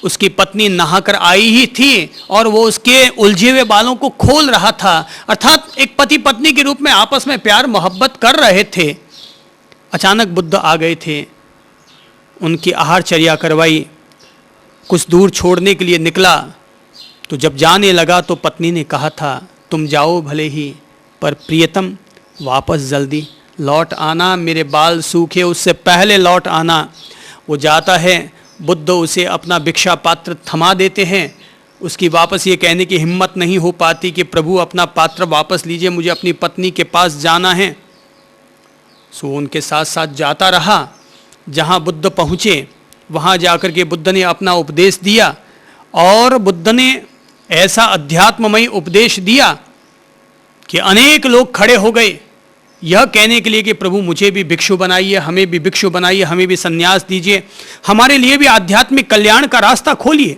उसकी पत्नी नहाकर आई ही थी और वो उसके उलझे हुए बालों को खोल रहा था। अर्थात एक पति पत्नी के रूप में आपस में प्यार मोहब्बत कर रहे थे। अचानक बुद्ध आ गए थे, उनकी आहारचर्या करवाई। कुछ दूर छोड़ने के लिए निकला, तो जब जाने लगा तो पत्नी ने कहा था, तुम जाओ भले ही, पर प्रियतम वापस जल्दी लौट आना, मेरे बाल सूखे उससे पहले लौट आना। वो जाता है, बुद्ध उसे अपना भिक्षा पात्र थमा देते हैं। उसकी वापस ये कहने की हिम्मत नहीं हो पाती कि प्रभु अपना पात्र वापस लीजिए, मुझे अपनी पत्नी के पास जाना है। सो उनके साथ साथ जाता रहा। जहाँ बुद्ध पहुँचे वहाँ जाकर के बुद्ध ने अपना उपदेश दिया, और बुद्ध ने ऐसा अध्यात्ममय उपदेश दिया कि अनेक लोग खड़े हो गए यह कहने के लिए कि प्रभु मुझे भी भिक्षु बनाइए, हमें भी भिक्षु बनाइए, हमें भी संन्यास दीजिए, हमारे लिए भी आध्यात्मिक कल्याण का रास्ता खोलिए।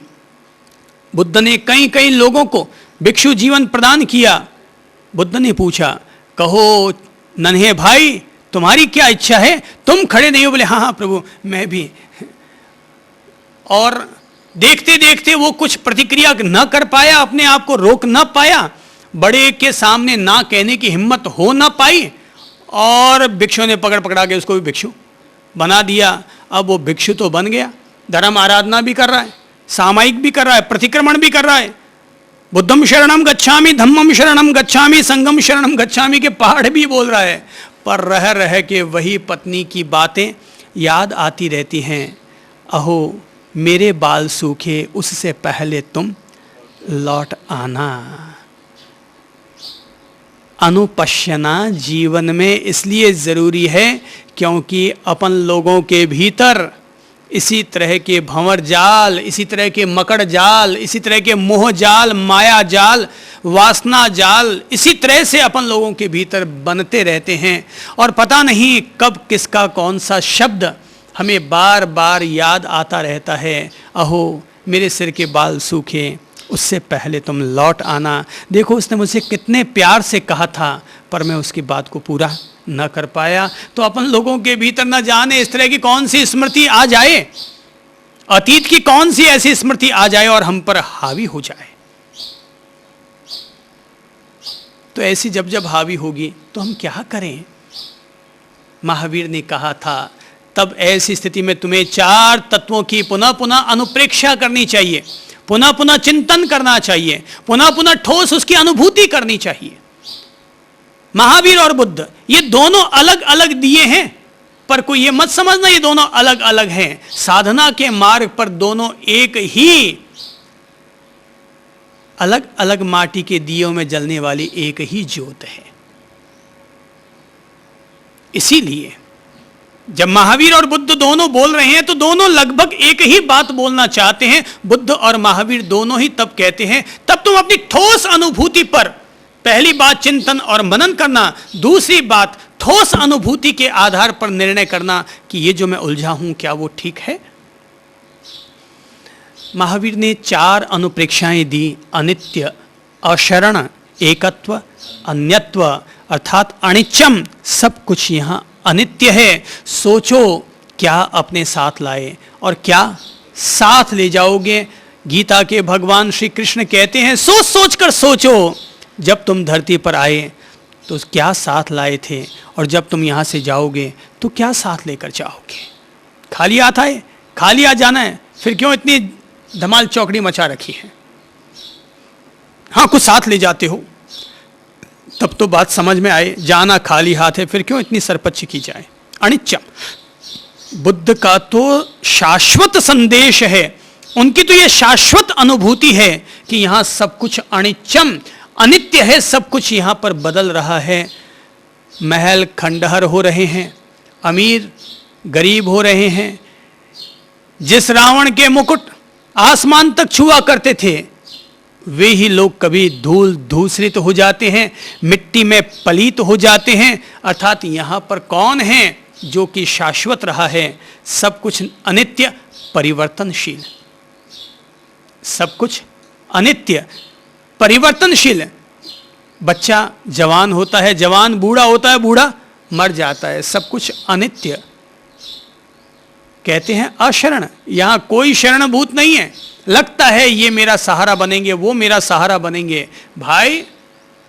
बुद्ध ने कई कई लोगों को भिक्षु जीवन प्रदान किया। बुद्ध ने पूछा, कहो नन्हे भाई तुम्हारी क्या इच्छा है? तुम खड़े नहीं हो? बोले हाँ हाँ प्रभु मैं भी। और देखते देखते वो कुछ प्रतिक्रिया न कर पाया, अपने आप को रोक न पाया, बड़े के सामने ना कहने की हिम्मत हो न पाई, और भिक्षु ने पकड़ा के उसको भी भिक्षु बना दिया। अब वो भिक्षु तो बन गया, धर्म आराधना भी कर रहा है, सामायिक भी कर रहा है, प्रतिक्रमण भी कर रहा है, बुद्धम शरणम गच्छामि, धम्मम शरणम गच्छामि, संगम शरणम गच्छामि के पहाड़ भी बोल रहा है। पर रह रह के वही पत्नी की बातें याद आती रहती हैं। अहो मेरे बाल सूखे उससे पहले तुम लौट आना। अनुपश्यना जीवन में इसलिए ज़रूरी है क्योंकि अपन लोगों के भीतर इसी तरह के भंवर जाल, इसी तरह के मकड़ जाल, इसी तरह के मोह जाल, माया जाल, वासना जाल, इसी तरह से अपन लोगों के भीतर बनते रहते हैं, और पता नहीं कब किसका कौन सा शब्द हमें बार बार याद आता रहता है। अहो मेरे सिर के बाल सूखे उससे पहले तुम लौट आना। देखो उसने मुझसे कितने प्यार से कहा था, पर मैं उसकी बात को पूरा न कर पाया। तो अपन लोगों के भीतर न जाने इस तरह की कौन सी स्मृति आ जाए, अतीत की कौन सी ऐसी स्मृति आ जाए और हम पर हावी हो जाए। तो ऐसी जब जब हावी होगी तो हम क्या करें? महावीर ने कहा था, तब ऐसी स्थिति में तुम्हें 4 तत्वों की पुनः पुनः अनुप्रेक्षा करनी चाहिए, पुनः पुनः चिंतन करना चाहिए, पुनः पुनः ठोस उसकी अनुभूति करनी चाहिए। महावीर और बुद्ध ये दोनों अलग अलग दिए हैं, पर कोई ये मत समझना ये दोनों अलग अलग हैं। साधना के मार्ग पर दोनों एक ही, अलग अलग माटी के दियों में जलने वाली एक ही ज्योत है। इसीलिए जब महावीर और बुद्ध दोनों बोल रहे हैं तो दोनों लगभग एक ही बात बोलना चाहते हैं। बुद्ध और महावीर दोनों ही तब कहते हैं, तब तुम अपनी ठोस अनुभूति पर पहली बात चिंतन और मनन करना, दूसरी बात ठोस अनुभूति के आधार पर निर्णय करना कि ये जो मैं उलझा हूं क्या वो ठीक है। महावीर ने 4 अनुप्रेक्षाएं दी, अनित्य, अशरण, एकत्व, अन्यत्व, अर्थात अनित्यम। सब कुछ यहाँ अनित्य है। सोचो क्या अपने साथ लाए और क्या साथ ले जाओगे। गीता के भगवान श्री कृष्ण कहते हैं, सोच सोच कर सोचो, जब तुम धरती पर आए तो क्या साथ लाए थे, और जब तुम यहाँ से जाओगे तो क्या साथ लेकर जाओगे। खाली हाथ आए, खाली आ जाना है, फिर क्यों इतनी धमाल चौकड़ी मचा रखी है। हाँ कुछ साथ ले जाते हो तब तो बात समझ में आए, जाना खाली हाथ है, फिर क्यों इतनी सरपच्ची की जाए। अनित्यम बुद्ध का तो शाश्वत संदेश है, उनकी तो यह शाश्वत अनुभूति है कि यहां सब कुछ अनित्यम, अनित्य है, सब कुछ यहां पर बदल रहा है। महल खंडहर हो रहे हैं, अमीर गरीब हो रहे हैं। जिस रावण के मुकुट आसमान तक छुआ करते थे वे ही लोग कभी धूल धूसरित हो जाते हैं, मिट्टी में पलीत हो जाते हैं। अर्थात यहाँ पर कौन है जो कि शाश्वत रहा है? सब कुछ अनित्य परिवर्तनशील, सब कुछ अनित्य परिवर्तनशील। बच्चा जवान होता है, जवान बूढ़ा होता है, बूढ़ा मर जाता है, सब कुछ अनित्य। कहते हैं अशरण, यहाँ कोई शरणभूत नहीं है। लगता है ये मेरा सहारा बनेंगे, वो मेरा सहारा बनेंगे। भाई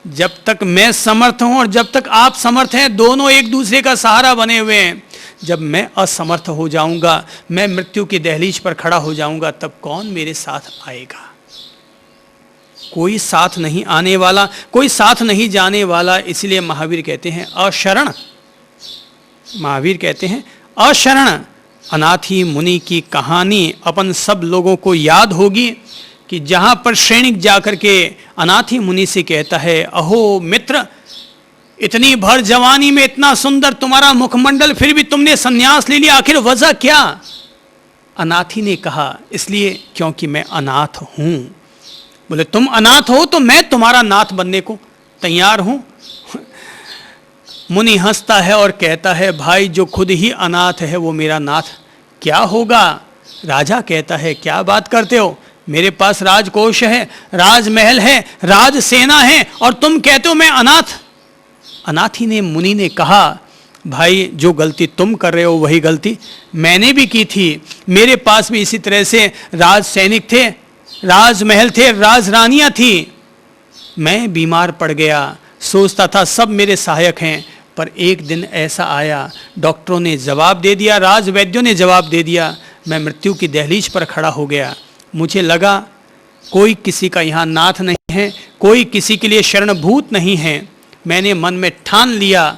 जब तक मैं समर्थ हूं और जब तक आप समर्थ हैं, दोनों एक दूसरे का सहारा बने हुए हैं। जब मैं असमर्थ हो जाऊंगा, मैं मृत्यु की दहलीज पर खड़ा हो जाऊंगा, तब कौन मेरे साथ आएगा? कोई साथ नहीं आने वाला, कोई साथ नहीं जाने वाला। इसलिए महावीर कहते हैं अशरण, महावीर कहते हैं अशरण अनाथी मुनि की कहानी अपन सब लोगों को याद होगी कि जहां पर सैनिक जाकर के अनाथी मुनि से कहता है, अहो मित्र, इतनी भर जवानी में इतना सुंदर तुम्हारा मुखमंडल, फिर भी तुमने संन्यास ले लिया, आखिर वजह क्या? अनाथी ने कहा, इसलिए क्योंकि मैं अनाथ हूं। बोले तुम अनाथ हो तो मैं तुम्हारा नाथ बनने को तैयार हूं। मुनि हंसता है और कहता है, भाई जो खुद ही अनाथ है वो मेरा नाथ क्या होगा? राजा कहता है, क्या बात करते हो, मेरे पास राजकोष है, राजमहल है, राजसेना है, और तुम कहते हो मैं अनाथ। अनाथी ने, मुनि ने कहा, भाई जो गलती तुम कर रहे हो वही गलती मैंने भी की थी। मेरे पास भी इसी तरह से राज सैनिक थे, राजमहल थे, राजरानियां थी। मैं बीमार पड़ गया, सोचता था सब मेरे सहायक हैं, पर एक दिन ऐसा आया, डॉक्टरों ने जवाब दे दिया, राजवैद्यों ने जवाब दे दिया, मैं मृत्यु की दहलीज पर खड़ा हो गया। मुझे लगा कोई किसी का यहाँ नाथ नहीं है, कोई किसी के लिए शरणभूत नहीं है। मैंने मन में ठान लिया,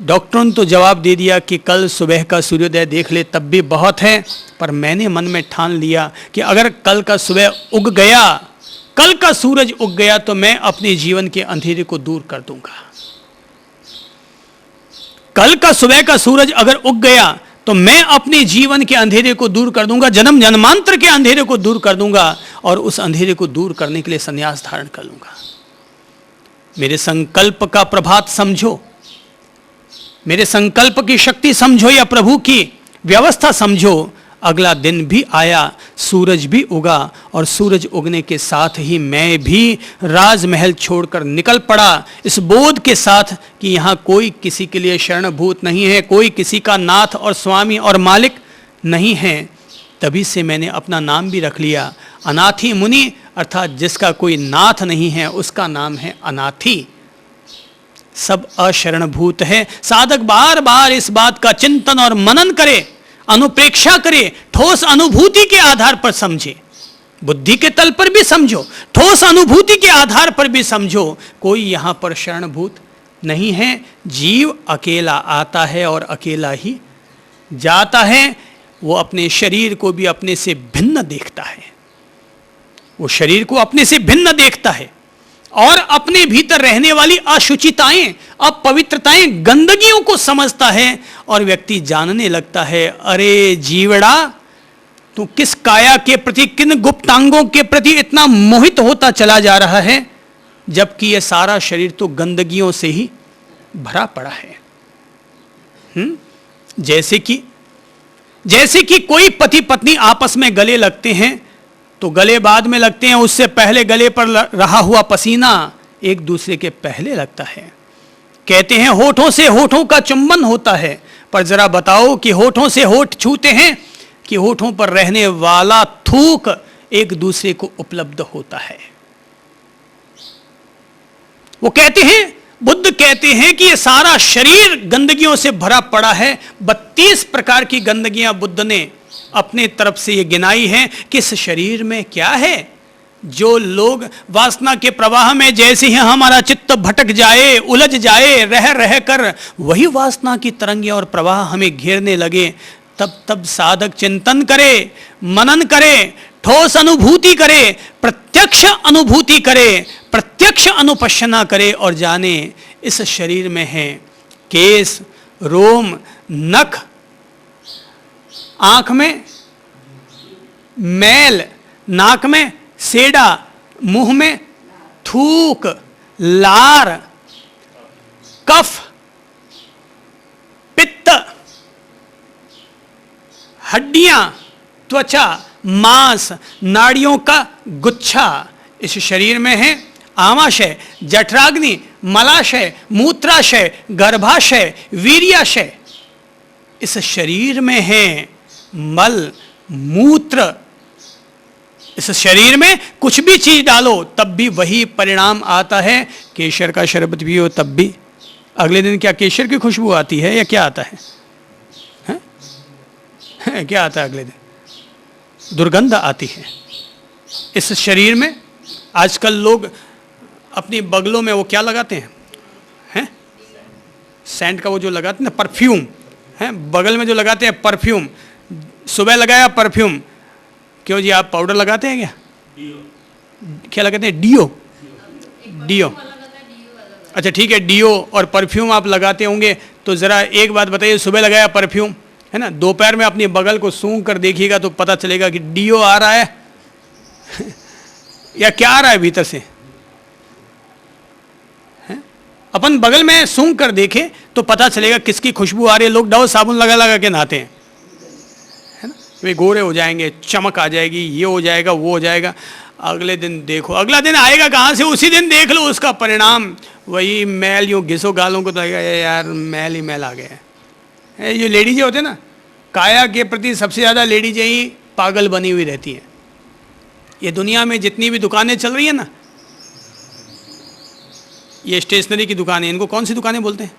डॉक्टरों ने तो जवाब दे दिया कि कल सुबह का सूर्योदय देख ले तब भी बहुत है, पर मैंने मन में ठान लिया कि अगर कल का सुबह उग गया, कल का सूरज उग गया, तो मैं अपने जीवन के अंधेरे को दूर कर दूंगा। कल का सुबह का सूरज अगर उग गया तो मैं अपने जीवन के अंधेरे को दूर कर दूंगा, जन्म जन्मांतर के अंधेरे को दूर कर दूंगा, और उस अंधेरे को दूर करने के लिए संन्यास धारण कर लूंगा। मेरे संकल्प का प्रभात समझो, मेरे संकल्प की शक्ति समझो, या प्रभु की व्यवस्था समझो। अगला दिन भी आया, सूरज भी उगा, और सूरज उगने के साथ ही मैं भी राजमहल छोड़कर निकल पड़ा, इस बोध के साथ कि यहाँ कोई किसी के लिए शरणभूत नहीं है, कोई किसी का नाथ और स्वामी और मालिक नहीं है। तभी से मैंने अपना नाम भी रख लिया, अनाथी मुनि, अर्थात जिसका कोई नाथ नहीं है उसका नाम है अनाथी। सब अशरणभूत है। साधक बार बार इस बात का चिंतन और मनन करे, अनुप्रेक्षा करे, ठोस अनुभूति के आधार पर समझे, बुद्धि के तल पर भी समझो, ठोस अनुभूति के आधार पर भी समझो, कोई यहां पर शरणभूत नहीं है। जीव अकेला आता है और अकेला ही जाता है। वो अपने शरीर को भी अपने से भिन्न देखता है, वो शरीर को अपने से भिन्न देखता है, और अपने भीतर रहने वाली अशुचिताएं, अपवित्रताएं, गंदगियों को समझता है, और व्यक्ति जानने लगता है, अरे जीवड़ा, तू किस काया के प्रति, किन गुप्तांगों के प्रति इतना मोहित होता चला जा रहा है, जबकि यह सारा शरीर तो गंदगियों से ही भरा पड़ा है। जैसे कि कोई पति पत्नी आपस में गले लगते हैं तो गले बाद में लगते हैं, उससे पहले गले पर रहा हुआ पसीना एक दूसरे के पहले लगता है। कहते हैं होठों से होठों का चुंबन होता है, पर जरा बताओ कि होठों से होठ छूते हैं कि होठों पर रहने वाला थूक एक दूसरे को उपलब्ध होता है। वो कहते हैं, बुद्ध कहते हैं कि ये सारा शरीर गंदगियों से भरा पड़ा है। 32 प्रकार की गंदगियां बुद्ध ने अपने तरफ से ये गिनाई है। किस शरीर में क्या है? जो लोग वासना के प्रवाह में जैसे ही हमारा चित्त भटक जाए, उलझ जाए, रह रह कर वही वासना की तरंगें और प्रवाह हमें घेरने लगे, तब साधक चिंतन करे, मनन करे, ठोस अनुभूति करे, प्रत्यक्ष अनुभूति करे, प्रत्यक्ष अनुपश्यना करे, और जाने इस शरीर में है केस, रोम, नख, आंख में मैल, नाक में सेड़ा, मुंह में थूक, लार, कफ, पित्त, हड्डियां, त्वचा, मांस, नाड़ियों का गुच्छा इस शरीर में है। आमाशय, जठराग्नि, मलाशय, मूत्राशय, गर्भाशय, वीर्याशय इस शरीर में है। मल, मूत्र, इस शरीर में कुछ भी चीज डालो तब भी वही परिणाम आता है। केसर का शरबत पियो तब भी अगले दिन क्या केसर की खुशबू आती है या क्या आता है? क्या आता है अगले दिन? दुर्गंध आती है। इस शरीर में आजकल लोग अपनी बगलों में वो क्या लगाते हैं, सेंट का वो जो लगाते हैं ना, परफ्यूम है, बगल में जो लगाते हैं परफ्यूम, सुबह लगाया परफ्यूम, क्यों जी आप पाउडर लगाते हैं क्या? क्या लगाते हैं? डीओ। अच्छा ठीक है, डीओ और परफ्यूम आप लगाते होंगे, तो ज़रा एक बात बताइए, सुबह लगाया परफ्यूम है ना, दोपहर में अपनी बगल को सूंघ कर देखिएगा तो पता चलेगा कि डीओ आ रहा है या क्या आ रहा है भीतर से, है? अपन बगल में सूंघ कर देखें तो पता चलेगा किसकी खुशबू आ रही है। लोग डव साबुन लगा लगा के नहाते हैं, है ना, वे गोरे हो जाएंगे, चमक आ जाएगी, ये हो जाएगा, वो हो जाएगा। अगले दिन देखो, अगला दिन आएगा कहाँ से? उसी दिन देख लो उसका परिणाम, वही मैल, यूँ घिसो गालों को तो लगेगा यार मैल ही मैल आ गया है। ये लेडीजें होते हैं ना, काया के प्रति सबसे ज़्यादा लेडीजें ही पागल बनी हुई रहती हैं। ये दुनिया में जितनी भी दुकानें चल रही हैं ना, ये स्टेशनरी की दुकानें, इनको कौन सी दुकानें बोलते हैं?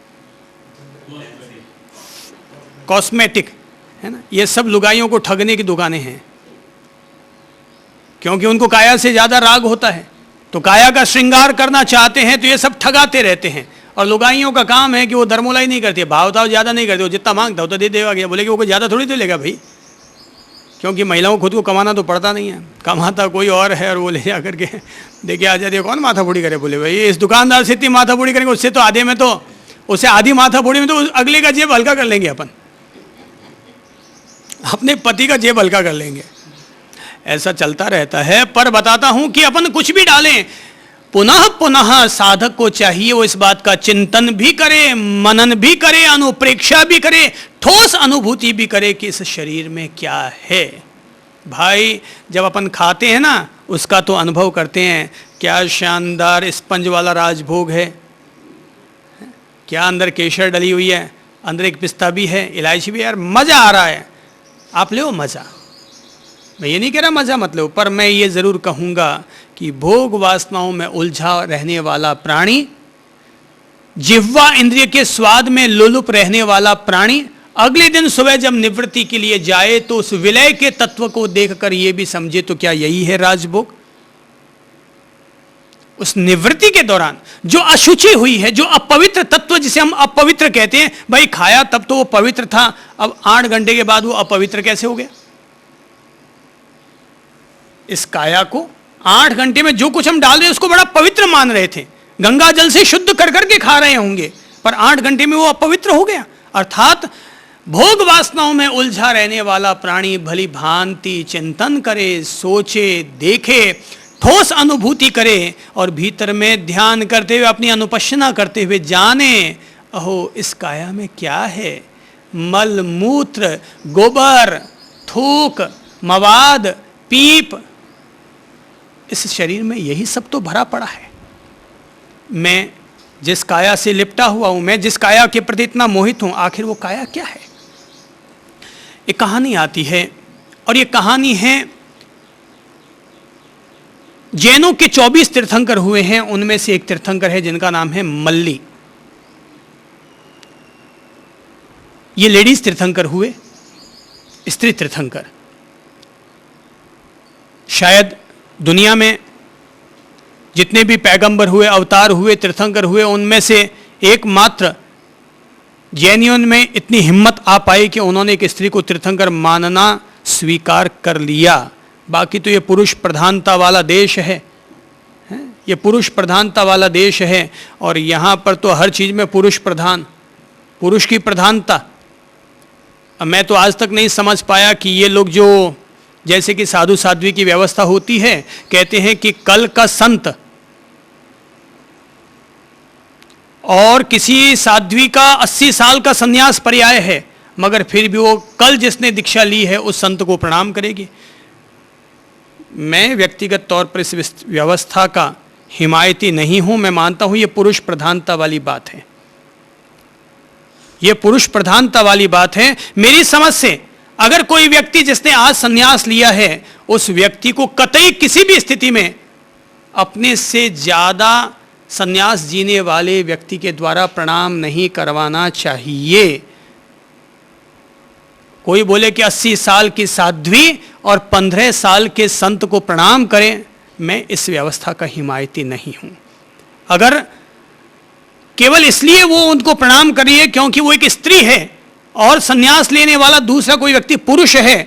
कॉस्मेटिक, है ना, ये सब लुगाइयों को ठगने की दुकानें हैं, क्योंकि उनको काया से ज़्यादा राग होता है, तो काया का श्रृंगार करना चाहते हैं तो ये सब ठगाते रहते हैं। और लुगाइयों का काम है कि वो धर्मोलाई नहीं करती है, भाव ताव ज़्यादा नहीं करती, वो जितना मांगता हो तो दे देगा, बोले कि वो कोई ज़्यादा थोड़ी दे लेगा भाई, क्योंकि महिलाओं को खुद को कमाना तो पड़ता नहीं है, कमाता कोई और है, और वो ले जा करके देखिए आ जाती है, कौन माथा फोड़ी करे? बोले भाई इस दुकानदार से इतनी माथा फोड़ी करेंगे, उससे तो आधे में तो, उससे आधी माथा फोड़ी में तो अगले का जेब हल्का कर लेंगे, अपन अपने पति का जेब हल्का कर लेंगे। ऐसा चलता रहता है। पर बताता हूं कि अपन कुछ भी डालें, पुनः पुनः साधक को चाहिए वो इस बात का चिंतन भी करे, मनन भी करे, अनुप्रेक्षा भी करे, ठोस अनुभूति भी करे कि इस शरीर में क्या है। भाई जब अपन खाते हैं ना, उसका तो अनुभव करते हैं, क्या शानदार स्पंज वाला राजभोग है, क्या अंदर केसर डली हुई है, अंदर एक पिस्ता भी है, इलायची भी है, यार मजा आ रहा है, आप ले मजा। मैं ये नहीं कह रहा मजा मत लो, पर मैं ये जरूर कहूंगा कि भोग वासनाओं में उलझा रहने वाला प्राणी, जिह्वा इंद्रिय के स्वाद में लोलुप रहने वाला प्राणी, अगले दिन सुबह जब निवृत्ति के लिए जाए तो उस विलय के तत्व को देखकर यह भी समझे तो क्या यही है राजभोग? उस निवृत्ति के दौरान जो अशुचि हुई है, जो अपवित्र तत्व जिसे हम अपवित्र कहते हैं, भाई खाया तब तो वो पवित्र था, अब 8 घंटे के बाद वो अपवित्र कैसे हो गया? इस काया को 8 घंटे में जो कुछ हम डाल रहे हैं उसको बड़ा पवित्र मान रहे थे, गंगा जल से शुद्ध कर करके खा रहे होंगे, पर 8 घंटे में वो अपवित्र हो गया। अर्थात भोग वासनाओं में उलझा रहने वाला प्राणी भली भांति चिंतन करे, सोचे, देखे, ठोस अनुभूति करे और भीतर में ध्यान करते हुए, अपनी अनुपश्यना करते हुए जाने, अहो इस काया में क्या है? मल मूत्र, गोबर, थूक, मवाद, पीप, इस शरीर में यही सब तो भरा पड़ा है। मैं जिस काया से लिपटा हुआ हूं, मैं जिस काया के प्रति इतना मोहित हूं, आखिर वो काया क्या है? एक कहानी आती है, और ये कहानी है जैनों के 24 तीर्थंकर हुए हैं, उनमें से एक तीर्थंकर है जिनका नाम है मल्ली। ये लेडीज तीर्थंकर हुए, स्त्री तीर्थंकर। शायद दुनिया में जितने भी पैगंबर हुए, अवतार हुए, तीर्थंकर हुए, उनमें से एकमात्र जैनियों में इतनी हिम्मत आ पाई कि उन्होंने एक स्त्री को तीर्थंकर मानना स्वीकार कर लिया। बाकी तो ये पुरुष प्रधानता वाला देश है, ये पुरुष प्रधानता वाला देश है, और यहाँ पर तो हर चीज़ में पुरुष प्रधान, पुरुष की प्रधानता। मैं तो आज तक नहीं समझ पाया कि ये लोग जो, जैसे कि साधु साध्वी की व्यवस्था होती है, कहते हैं कि कल का संत, और किसी साध्वी का 80 साल का संन्यास पर्याय है, मगर फिर भी वो कल जिसने दीक्षा ली है उस संत को प्रणाम करेगी। मैं व्यक्तिगत तौर पर इस व्यवस्था का हिमायती नहीं हूं। मैं मानता हूं ये पुरुष प्रधानता वाली बात है, ये पुरुष प्रधानता वाली बात है। मेरी समझ से अगर कोई व्यक्ति जिसने आज संन्यास लिया है, उस व्यक्ति को कतई किसी भी स्थिति में अपने से ज़्यादा संन्यास जीने वाले व्यक्ति के द्वारा प्रणाम नहीं करवाना चाहिए। कोई बोले कि 80 साल की साध्वी और 15 साल के संत को प्रणाम करें, मैं इस व्यवस्था का हिमायती नहीं हूं। अगर केवल इसलिए वो उनको प्रणाम कर रही है क्योंकि वो एक स्त्री है और संन्यास लेने वाला दूसरा कोई व्यक्ति पुरुष है,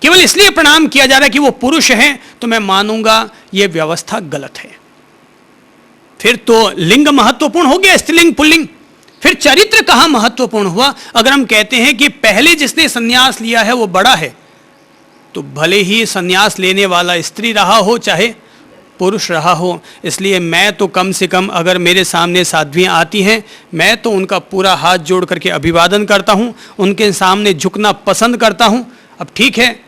केवल इसलिए प्रणाम किया जा रहा है कि वो पुरुष है, तो मैं मानूंगा ये व्यवस्था गलत है। फिर तो लिंग महत्वपूर्ण हो गया, स्त्रीलिंग पुल्लिंग। फिर चरित्र कहां महत्वपूर्ण हुआ? अगर हम कहते हैं कि पहले जिसने संन्यास लिया है वो बड़ा है, तो भले ही संन्यास लेने वाला स्त्री रहा हो चाहे पुरुष रहा हो, इसलिए मैं तो कम से कम अगर मेरे सामने साध्वियाँ आती हैं, मैं तो उनका पूरा हाथ जोड़ करके अभिवादन करता हूँ, उनके सामने झुकना पसंद करता हूँ। अब ठीक है,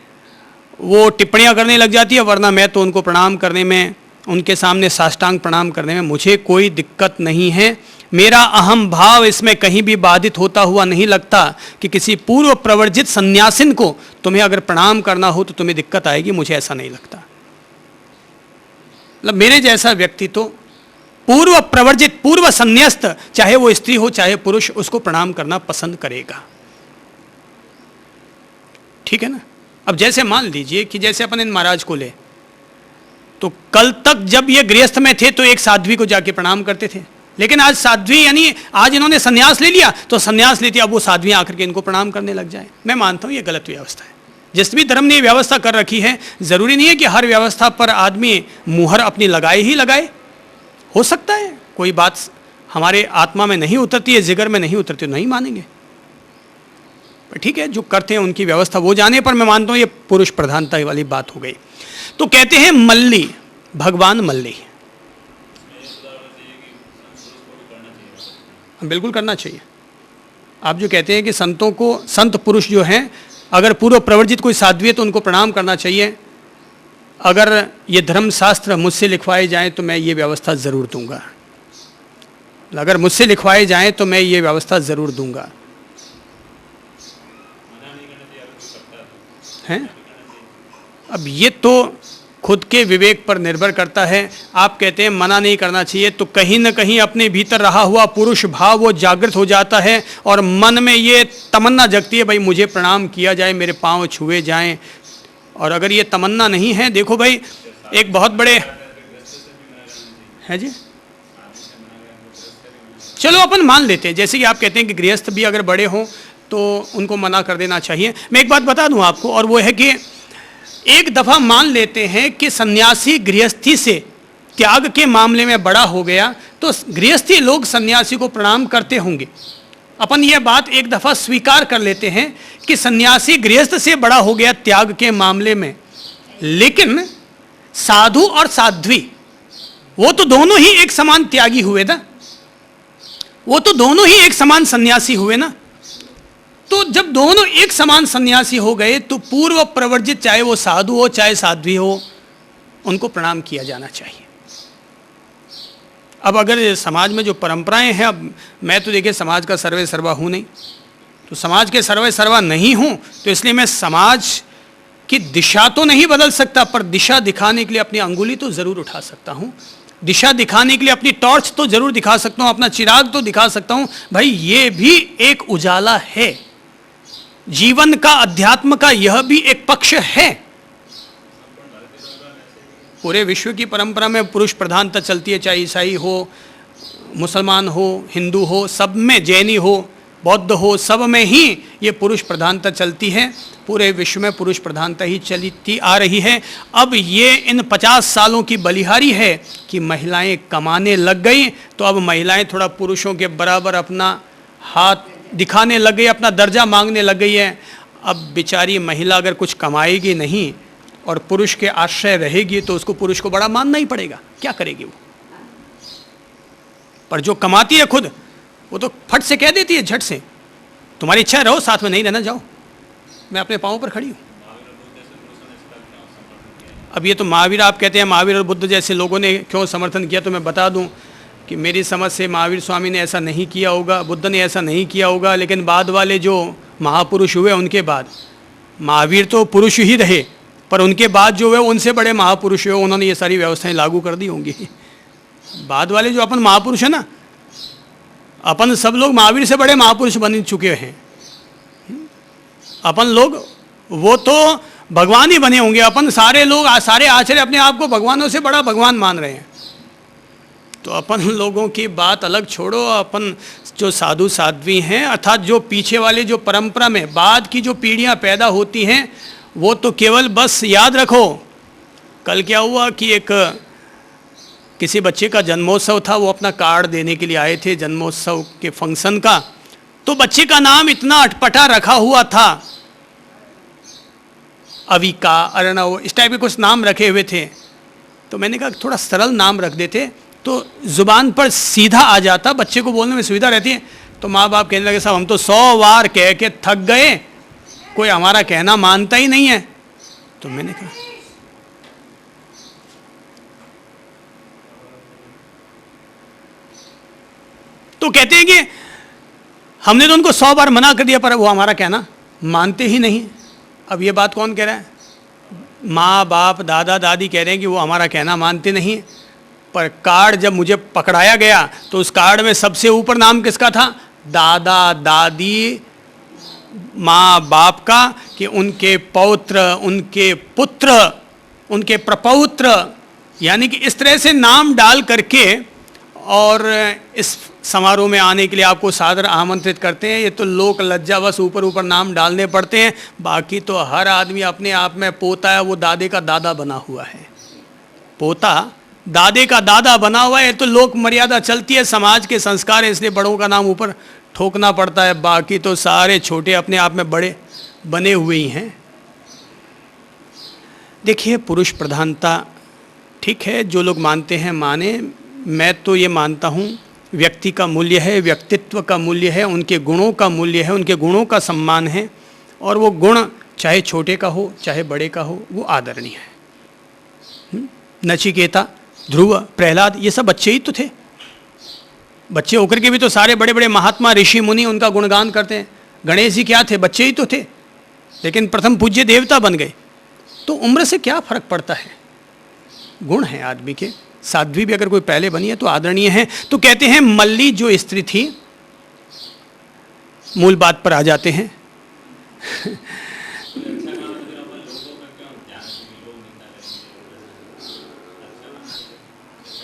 वो टिप्पणियाँ करने लग जाती है, वरना मैं तो उनको प्रणाम करने में, उनके सामने साष्टांग प्रणाम करने में मुझे कोई दिक्कत नहीं है। मेरा अहम भाव इसमें कहीं भी बाधित होता हुआ नहीं लगता कि किसी पूर्व प्रवर्जित सन्यासिन को तुम्हें अगर प्रणाम करना हो तो तुम्हें दिक्कत आएगी, मुझे ऐसा नहीं लगता। मतलब मेरे जैसा व्यक्ति तो पूर्व प्रवर्जित, पूर्व संन्यस्त, चाहे वो स्त्री हो चाहे पुरुष, उसको प्रणाम करना पसंद करेगा। ठीक है ना? अब जैसे मान लीजिए कि जैसे अपन इन महाराज को ले, तो कल तक जब ये गृहस्थ में थे तो एक साध्वी को जाके प्रणाम करते थे, लेकिन आज साध्वी यानी आज इन्होंने संन्यास ले लिया, तो संन्यास लेती अब वो साध्वियां आकर के इनको प्रणाम करने लग जाए। मैं मानता हूं ये गलत व्यवस्था है। जिस भी धर्म ने ये व्यवस्था कर रखी है, जरूरी नहीं है कि हर व्यवस्था पर आदमी मुहर अपनी लगाए ही लगाए। हो सकता है कोई बात हमारे आत्मा में नहीं उतरती है, जिगर में नहीं उतरती, नहीं मानेंगे, पर ठीक है, जो करते हैं उनकी व्यवस्था वो जाने। पर मैं मानता हूं ये पुरुष प्रधानता वाली बात हो गई। तो कहते हैं मल्ली, भगवान मल्ली, बिल्कुल करना चाहिए। आप जो कहते हैं कि संतों को, संत पुरुष जो हैं, अगर पूर्व प्रवर्जित कोई साध्वी है तो उनको प्रणाम करना चाहिए। अगर ये धर्मशास्त्र मुझसे लिखवाए जाएं तो मैं ये व्यवस्था ज़रूर दूंगा। अगर मुझसे लिखवाए जाएं तो मैं ये व्यवस्था ज़रूर दूंगा। हैं? अब ये तो खुद के विवेक पर निर्भर करता है। आप कहते हैं मना नहीं करना चाहिए, तो कहीं ना कहीं अपने भीतर रहा हुआ पुरुष भाव वो जागृत हो जाता है और मन में ये तमन्ना जगती है, भाई मुझे प्रणाम किया जाए, मेरे पांव छुए जाएं। और अगर ये तमन्ना नहीं है, देखो भाई एक बहुत बड़े है जी, चलो अपन मान लेते हैं, जैसे कि आप कहते हैं कि गृहस्थ भी अगर बड़े हों तो उनको मना कर देना चाहिए। मैं एक बात बता दूं आपको, और वो है कि एक दफा मान लेते हैं कि सन्यासी गृहस्थी से त्याग के मामले में बड़ा हो गया, तो गृहस्थी लोग सन्यासी को प्रणाम करते होंगे। अपन ये बात एक दफा स्वीकार कर लेते हैं कि सन्यासी गृहस्थ से बड़ा हो गया त्याग के मामले में, लेकिन साधु और साध्वी वो तो दोनों ही एक समान त्यागी हुए ना, वो तो दोनों ही एक समान सन्यासी हुए ना। तो जब दोनों एक समान सन्यासी हो गए तो पूर्व प्रवर्जित, चाहे वो साधु हो चाहे साध्वी हो, उनको प्रणाम किया जाना चाहिए। अब अगर समाज में जो परंपराएं हैं, अब मैं तो देखिए समाज का सर्वे सर्वा हूँ नहीं, तो समाज के सर्वे सर्वा नहीं हूँ, तो इसलिए मैं समाज की दिशा तो नहीं बदल सकता, पर दिशा दिखाने के लिए अपनी अंगुली तो ज़रूर उठा सकता हूँ। दिशा दिखाने के लिए अपनी टॉर्च तो जरूर दिखा सकता हूँ, अपना चिराग तो दिखा सकता हूँ। भाई ये भी एक उजाला है, जीवन का, अध्यात्म का यह भी एक पक्ष है। पूरे विश्व की परंपरा में पुरुष प्रधानता चलती है, चाहे ईसाई हो, मुसलमान हो, हिंदू हो, सब में, जैनी हो, बौद्ध हो, सब में ही ये पुरुष प्रधानता चलती है। पूरे विश्व में पुरुष प्रधानता ही चलती आ रही है। अब ये इन 50 सालों की बलिहारी है कि महिलाएं कमाने लग गई, तो अब महिलाएं थोड़ा पुरुषों के बराबर अपना हाथ दिखाने लग गई, अपना दर्जा मांगने लग गई है। अब बेचारी महिला अगर कुछ कमाएगी नहीं और पुरुष के आश्रय रहेगी तो उसको पुरुष को बड़ा मानना ही पड़ेगा। क्या करेगी वो? पर जो कमाती है खुद, वो तो फट से कह देती है झट से, तुम्हारी इच्छा रहो, साथ में नहीं रहना, जाओ, मैं अपने पाँव पर खड़ी हूँ। अब ये तो महावीर, आप कहते हैं महावीर और बुद्ध जैसे लोगों ने क्यों समर्थन किया, तो मैं बता दूं कि मेरी समझ से महावीर स्वामी ने ऐसा नहीं किया होगा, बुद्ध ने ऐसा नहीं किया होगा, लेकिन बाद वाले जो महापुरुष हुए उनके बाद, महावीर तो पुरुष ही रहे, पर उनके बाद जो हुए उनसे बड़े महापुरुष हुए, उन्होंने ये सारी व्यवस्थाएं लागू कर दी होंगी। बाद वाले जो अपन महापुरुष है ना, अपन सब लोग महावीर से बड़े महापुरुष बन चुके हैं। अपन लोग वो तो भगवान ही बने होंगे, अपन सारे लोग सारे आचार्य अपने आप को भगवानों से बड़ा भगवान मान रहे हैं। तो अपन लोगों की बात अलग छोड़ो, अपन जो साधु साध्वी हैं अर्थात जो पीछे वाले जो परंपरा में बाद की जो पीढ़ियां पैदा होती हैं वो तो केवल बस याद रखो। कल क्या हुआ कि एक किसी बच्चे का जन्मोत्सव था, वो अपना कार्ड देने के लिए आए थे जन्मोत्सव के फंक्शन का, तो बच्चे का नाम इतना अटपटा रखा हुआ था, अविका, अर्णव, इस टाइप के कुछ नाम रखे हुए थे। तो मैंने कहा थोड़ा सरल नाम रख देते तो जुबान पर सीधा आ जाता, बच्चे को बोलने में सुविधा रहती है। तो माँ बाप कहने लगे साहब हम तो 100 बार कह के थक गए, कोई हमारा कहना मानता ही नहीं है। तो मैंने कहा तो कहते हैं कि हमने तो उनको 100 बार मना कर दिया पर वो हमारा कहना मानते ही नहीं। अब ये बात कौन कह रहा है? माँ बाप दादा दादी कह रहे हैं कि वो हमारा कहना मानते नहीं, पर कार्ड जब मुझे पकड़ाया गया तो उस कार्ड में सबसे ऊपर नाम किसका था? दादा दादी माँ बाप का, कि उनके पौत्र, उनके पुत्र, उनके प्रपौत्र, यानी कि इस तरह से नाम डाल करके और इस समारोह में आने के लिए आपको सादर आमंत्रित करते हैं। ये तो लोक लज्जावश ऊपर ऊपर नाम डालने पड़ते हैं, बाकी तो हर आदमी अपने आप में पोता है वो दादे का दादा बना हुआ है, पोता दादे का दादा बना हुआ है। तो लोक मर्यादा चलती है, समाज के संस्कार है, इसलिए बड़ों का नाम ऊपर ठोकना पड़ता है, बाकी तो सारे छोटे अपने आप में बड़े बने हुए ही हैं। देखिए पुरुष प्रधानता ठीक है, जो लोग मानते हैं माने, मैं तो ये मानता हूँ व्यक्ति का मूल्य है, व्यक्तित्व का मूल्य है, उनके गुणों का मूल्य है, उनके गुणों का सम्मान है, और वो गुण चाहे छोटे का हो चाहे बड़े का हो वो आदरणीय है। नचिकेता, ध्रुव, प्रहलाद ये सब बच्चे ही तो थे, बच्चे होकर के भी तो सारे बड़े बड़े महात्मा ऋषि मुनि उनका गुणगान करते हैं। गणेश जी क्या थे? बच्चे ही तो थे, लेकिन प्रथम पूज्य देवता बन गए। तो उम्र से क्या फर्क पड़ता है, गुण है आदमी के। साध्वी भी अगर कोई पहले बनी है तो आदरणीय है। तो कहते हैं मल्ली जो स्त्री थी, मूल बात पर आ जाते हैं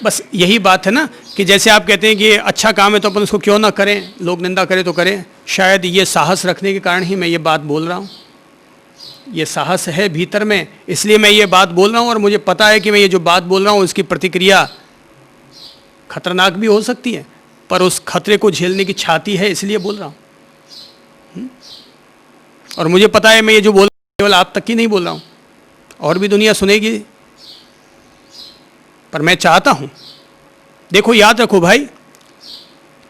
बस यही बात है ना कि जैसे आप कहते हैं कि अच्छा काम है तो अपन उसको क्यों ना करें, लोग निंदा करें तो करें। शायद ये साहस रखने के कारण ही मैं ये बात बोल रहा हूँ, ये साहस है भीतर में, इसलिए मैं ये बात बोल रहा हूँ। और मुझे पता है कि मैं ये जो बात बोल रहा हूँ उसकी प्रतिक्रिया खतरनाक भी हो सकती है, पर उस खतरे को झेलने की छाती है, इसलिए बोल रहा हूँ। और मुझे पता है मैं ये जो बोल रहा हूँ केवल आप तक ही नहीं बोल रहा हूँ, और भी दुनिया सुनेगी। पर मैं चाहता हूँ, देखो याद रखो भाई,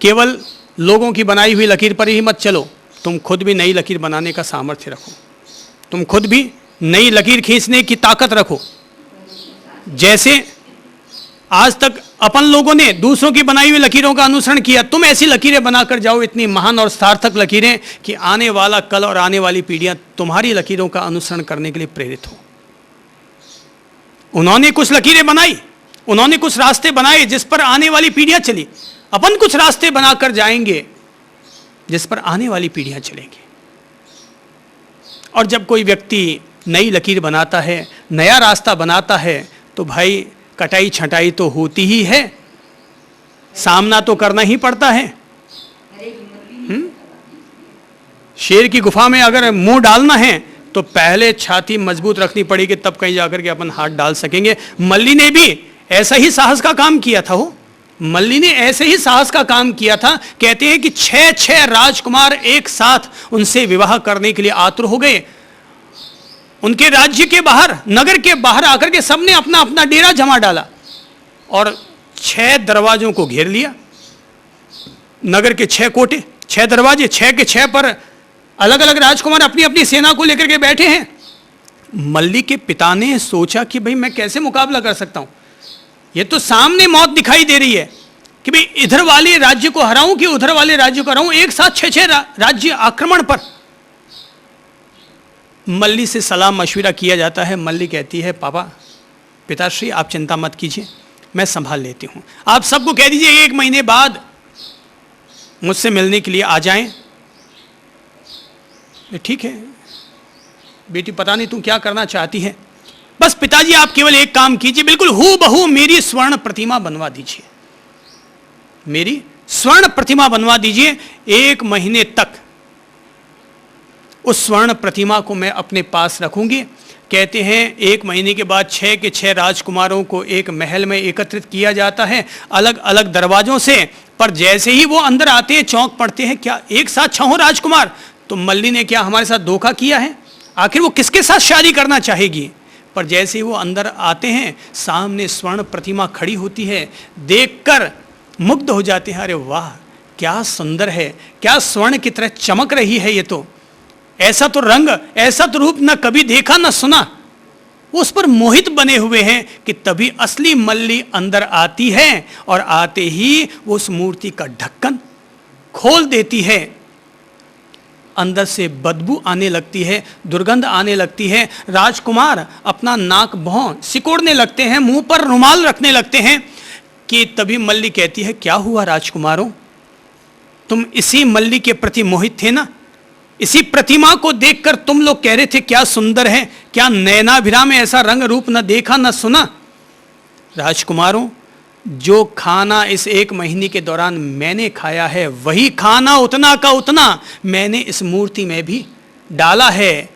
केवल लोगों की बनाई हुई लकीर पर ही मत चलो, तुम खुद भी नई लकीर बनाने का सामर्थ्य रखो, तुम खुद भी नई लकीर खींचने की ताकत रखो। जैसे आज तक अपन लोगों ने दूसरों की बनाई हुई लकीरों का अनुसरण किया, तुम ऐसी लकीरें बनाकर जाओ, इतनी महान और सार्थक लकीरें कि आने वाला कल और आने वाली पीढ़ियां तुम्हारी लकीरों का अनुसरण करने के लिए प्रेरित हो। उन्होंने कुछ लकीरें बनाई, उन्होंने कुछ रास्ते बनाए जिस पर आने वाली पीढ़ियां चली, अपन कुछ रास्ते बनाकर जाएंगे जिस पर आने वाली पीढ़ियां चलेंगी। और जब कोई व्यक्ति नई लकीर बनाता है, नया रास्ता बनाता है, तो भाई कटाई छटाई तो होती ही है, सामना तो करना ही पड़ता है। शेर की गुफा में अगर मुंह डालना है तो पहले छाती मजबूत रखनी पड़ेगी, तब कहीं जाकर के अपन हाथ डाल सकेंगे। मल्ली ने भी ऐसा ही साहस का काम किया था, हो मल्ली ने ऐसे ही साहस का काम किया था। कहते हैं कि 6 राजकुमार एक साथ उनसे विवाह करने के लिए आतुर हो गए। उनके राज्य के बाहर, नगर के बाहर आकर के सबने अपना अपना डेरा जमा डाला और 6 दरवाजों को घेर लिया। नगर के 6 कोटे, 6 दरवाजे, 6 के 6 पर अलग अलग राजकुमार अपनी अपनी सेना को लेकर के बैठे हैं। मल्ली के पिता ने सोचा कि भाई मैं कैसे मुकाबला कर सकता हूं, ये तो सामने मौत दिखाई दे रही है कि भाई इधर वाले राज्य को हराऊं कि उधर वाले राज्य को हराऊं, एक साथ 6 राज्य आक्रमण पर। मल्ली से सलाह मशविरा किया जाता है। मल्ली कहती है पापा, पिताश्री आप चिंता मत कीजिए, मैं संभाल लेती हूं। आप सबको कह दीजिए 1 महीने बाद मुझसे मिलने के लिए आ जाएं। ठीक है, बेटी पता नहीं तू क्या करना चाहती है, बस पिताजी आप केवल एक काम कीजिए, बिल्कुल हूबहू मेरी स्वर्ण प्रतिमा बनवा दीजिए, मेरी स्वर्ण प्रतिमा बनवा दीजिए। 1 महीने तक उस स्वर्ण प्रतिमा को मैं अपने पास रखूंगी। कहते हैं 1 महीने के बाद 6 के 6 राजकुमारों को एक महल में एकत्रित किया जाता है, अलग अलग दरवाजों से। पर जैसे ही वो अंदर आते हैं चौंक पड़ते हैं, क्या एक साथ 6 राजकुमार? तो मल्ली ने क्या हमारे साथ धोखा किया है? आखिर वो किसके साथ शादी करना चाहेगी? पर जैसे ही वो अंदर आते हैं सामने स्वर्ण प्रतिमा खड़ी होती है, देखकर मुग्ध हो जाते हैं। अरे वाह क्या सुंदर है, क्या स्वर्ण की तरह चमक रही है ये तो, ऐसा तो रंग, ऐसा तो रूप न कभी देखा न सुना। वो उस पर मोहित बने हुए हैं कि तभी असली मल्ली अंदर आती है और आते ही वो उस मूर्ति का ढक्कन खोल देती है। अंदर से बदबू आने लगती है, दुर्गंध आने लगती है। राजकुमार अपना नाक भौं सिकोड़ने लगते हैं, मुंह पर रुमाल रखने लगते हैं कि तभी मल्ली कहती है, क्या हुआ राजकुमारों, तुम इसी मल्ली के प्रति मोहित थे ना? इसी प्रतिमा को देखकर तुम लोग कह रहे थे क्या सुंदर है, क्या नैनाभिराम में ऐसा रंग रूप न देखा न सुना? राजकुमारों, जो खाना इस 1 महीने के दौरान मैंने खाया है वही खाना उतना का उतना मैंने इस मूर्ति में भी डाला है,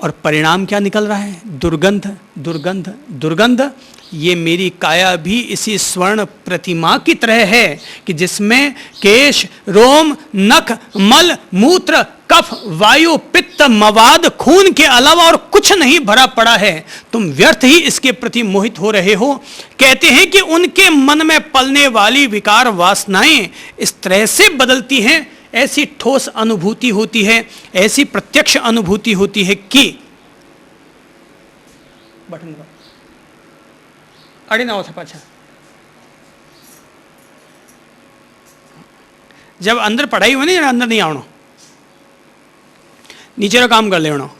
और परिणाम क्या निकल रहा है? दुर्गंध, दुर्गंध, दुर्गंध। ये मेरी काया भी इसी स्वर्ण प्रतिमा की तरह है कि जिसमें केश, रोम, नख, मल, मूत्र, कफ, वायु, पित्त, मवाद, खून के अलावा और कुछ नहीं भरा पड़ा है। तुम व्यर्थ ही इसके प्रति मोहित हो रहे हो। कहते हैं कि उनके मन में पलने वाली विकार वासनाएं इस तरह से बदलती हैं, ऐसी ठोस अनुभूति होती है, ऐसी प्रत्यक्ष अनुभूति होती है कि बटन अड़े ना हो था पाछा। जब अंदर पढ़ाई हो ना, अंदर नहीं आवनो, नीचे का काम कर लेना।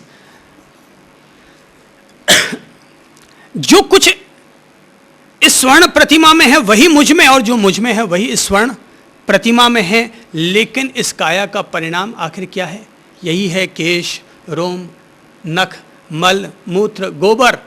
जो कुछ इस स्वर्ण प्रतिमा में है वही मुझ में, और जो मुझ में है वही इस स्वर्ण प्रतिमा में है। लेकिन इस काया का परिणाम आखिर क्या है? यही है केश, रोम, नख, मल, मूत्र, गोबर,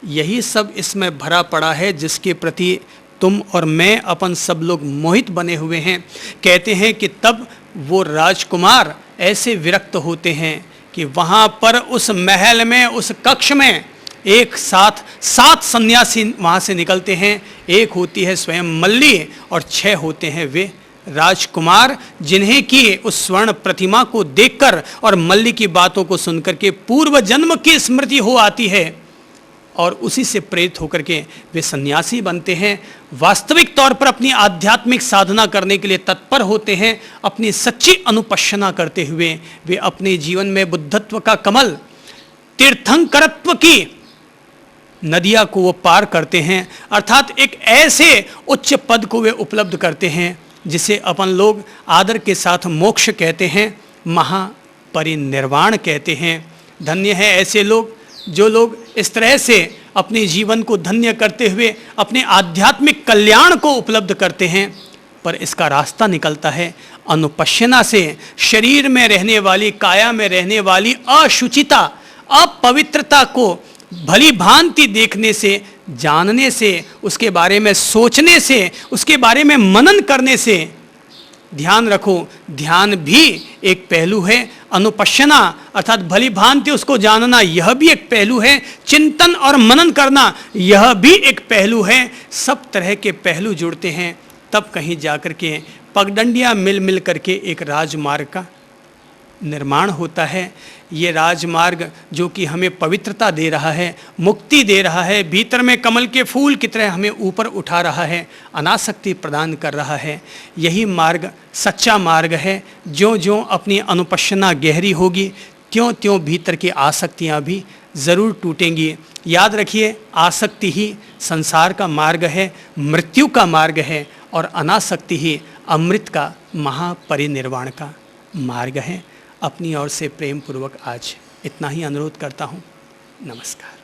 यही सब इसमें भरा पड़ा है जिसके प्रति तुम और मैं, अपन सब लोग मोहित बने हुए हैं। कहते हैं कि तब वो राजकुमार ऐसे विरक्त होते हैं कि वहाँ पर उस महल में, उस कक्ष में एक साथ 7 सन्यासी वहाँ से निकलते हैं। एक होती है स्वयं मल्ली और 6 होते हैं वे राजकुमार, जिन्हें कि उस स्वर्ण प्रतिमा को देखकर और मल्ली की बातों को सुनकर के पूर्व जन्म की स्मृति हो आती है, और उसी से प्रेरित होकर के वे सन्यासी बनते हैं। वास्तविक तौर पर अपनी आध्यात्मिक साधना करने के लिए तत्पर होते हैं। अपनी सच्ची अनुपश्यना करते हुए वे अपने जीवन में बुद्धत्व का कमल, तीर्थंकरत्व की नदिया को वो पार करते हैं, अर्थात एक ऐसे उच्च पद को वे उपलब्ध करते हैं जिसे अपन लोग आदर के साथ मोक्ष कहते हैं, महापरिनिर्वाण कहते हैं। धन्य है ऐसे लोग जो लोग इस तरह से अपने जीवन को धन्य करते हुए अपने आध्यात्मिक कल्याण को उपलब्ध करते हैं। पर इसका रास्ता निकलता है अनुपश्यना से, शरीर में रहने वाली, काया में रहने वाली अशुचिता, अपवित्रता को भली भांति देखने से, जानने से, उसके बारे में सोचने से, उसके बारे में मनन करने से। ध्यान रखो, ध्यान भी एक पहलू है, अनुपश्यना अर्थात भली भांति उसको जानना यह भी एक पहलू है, चिंतन और मनन करना यह भी एक पहलू है। सब तरह के पहलू जुड़ते हैं, तब कहीं जाकर के पगडंडियां मिल मिल करके एक राजमार्ग का निर्माण होता है। ये राजमार्ग जो कि हमें पवित्रता दे रहा है, मुक्ति दे रहा है, भीतर में कमल के फूल की तरह हमें ऊपर उठा रहा है, अनासक्ति प्रदान कर रहा है, यही मार्ग सच्चा मार्ग है। ज्यों ज्यों अपनी अनुपश्यना गहरी होगी त्यों त्यों भीतर की आसक्तियाँ भी ज़रूर टूटेंगी। याद रखिए, आसक्ति ही संसार का मार्ग है, मृत्यु का मार्ग है, और अनासक्ति ही अमृत का महापरिनिर्वाण का मार्ग है। अपनी ओर से प्रेम पूर्वक आज इतना ही अनुरोध करता हूँ। नमस्कार।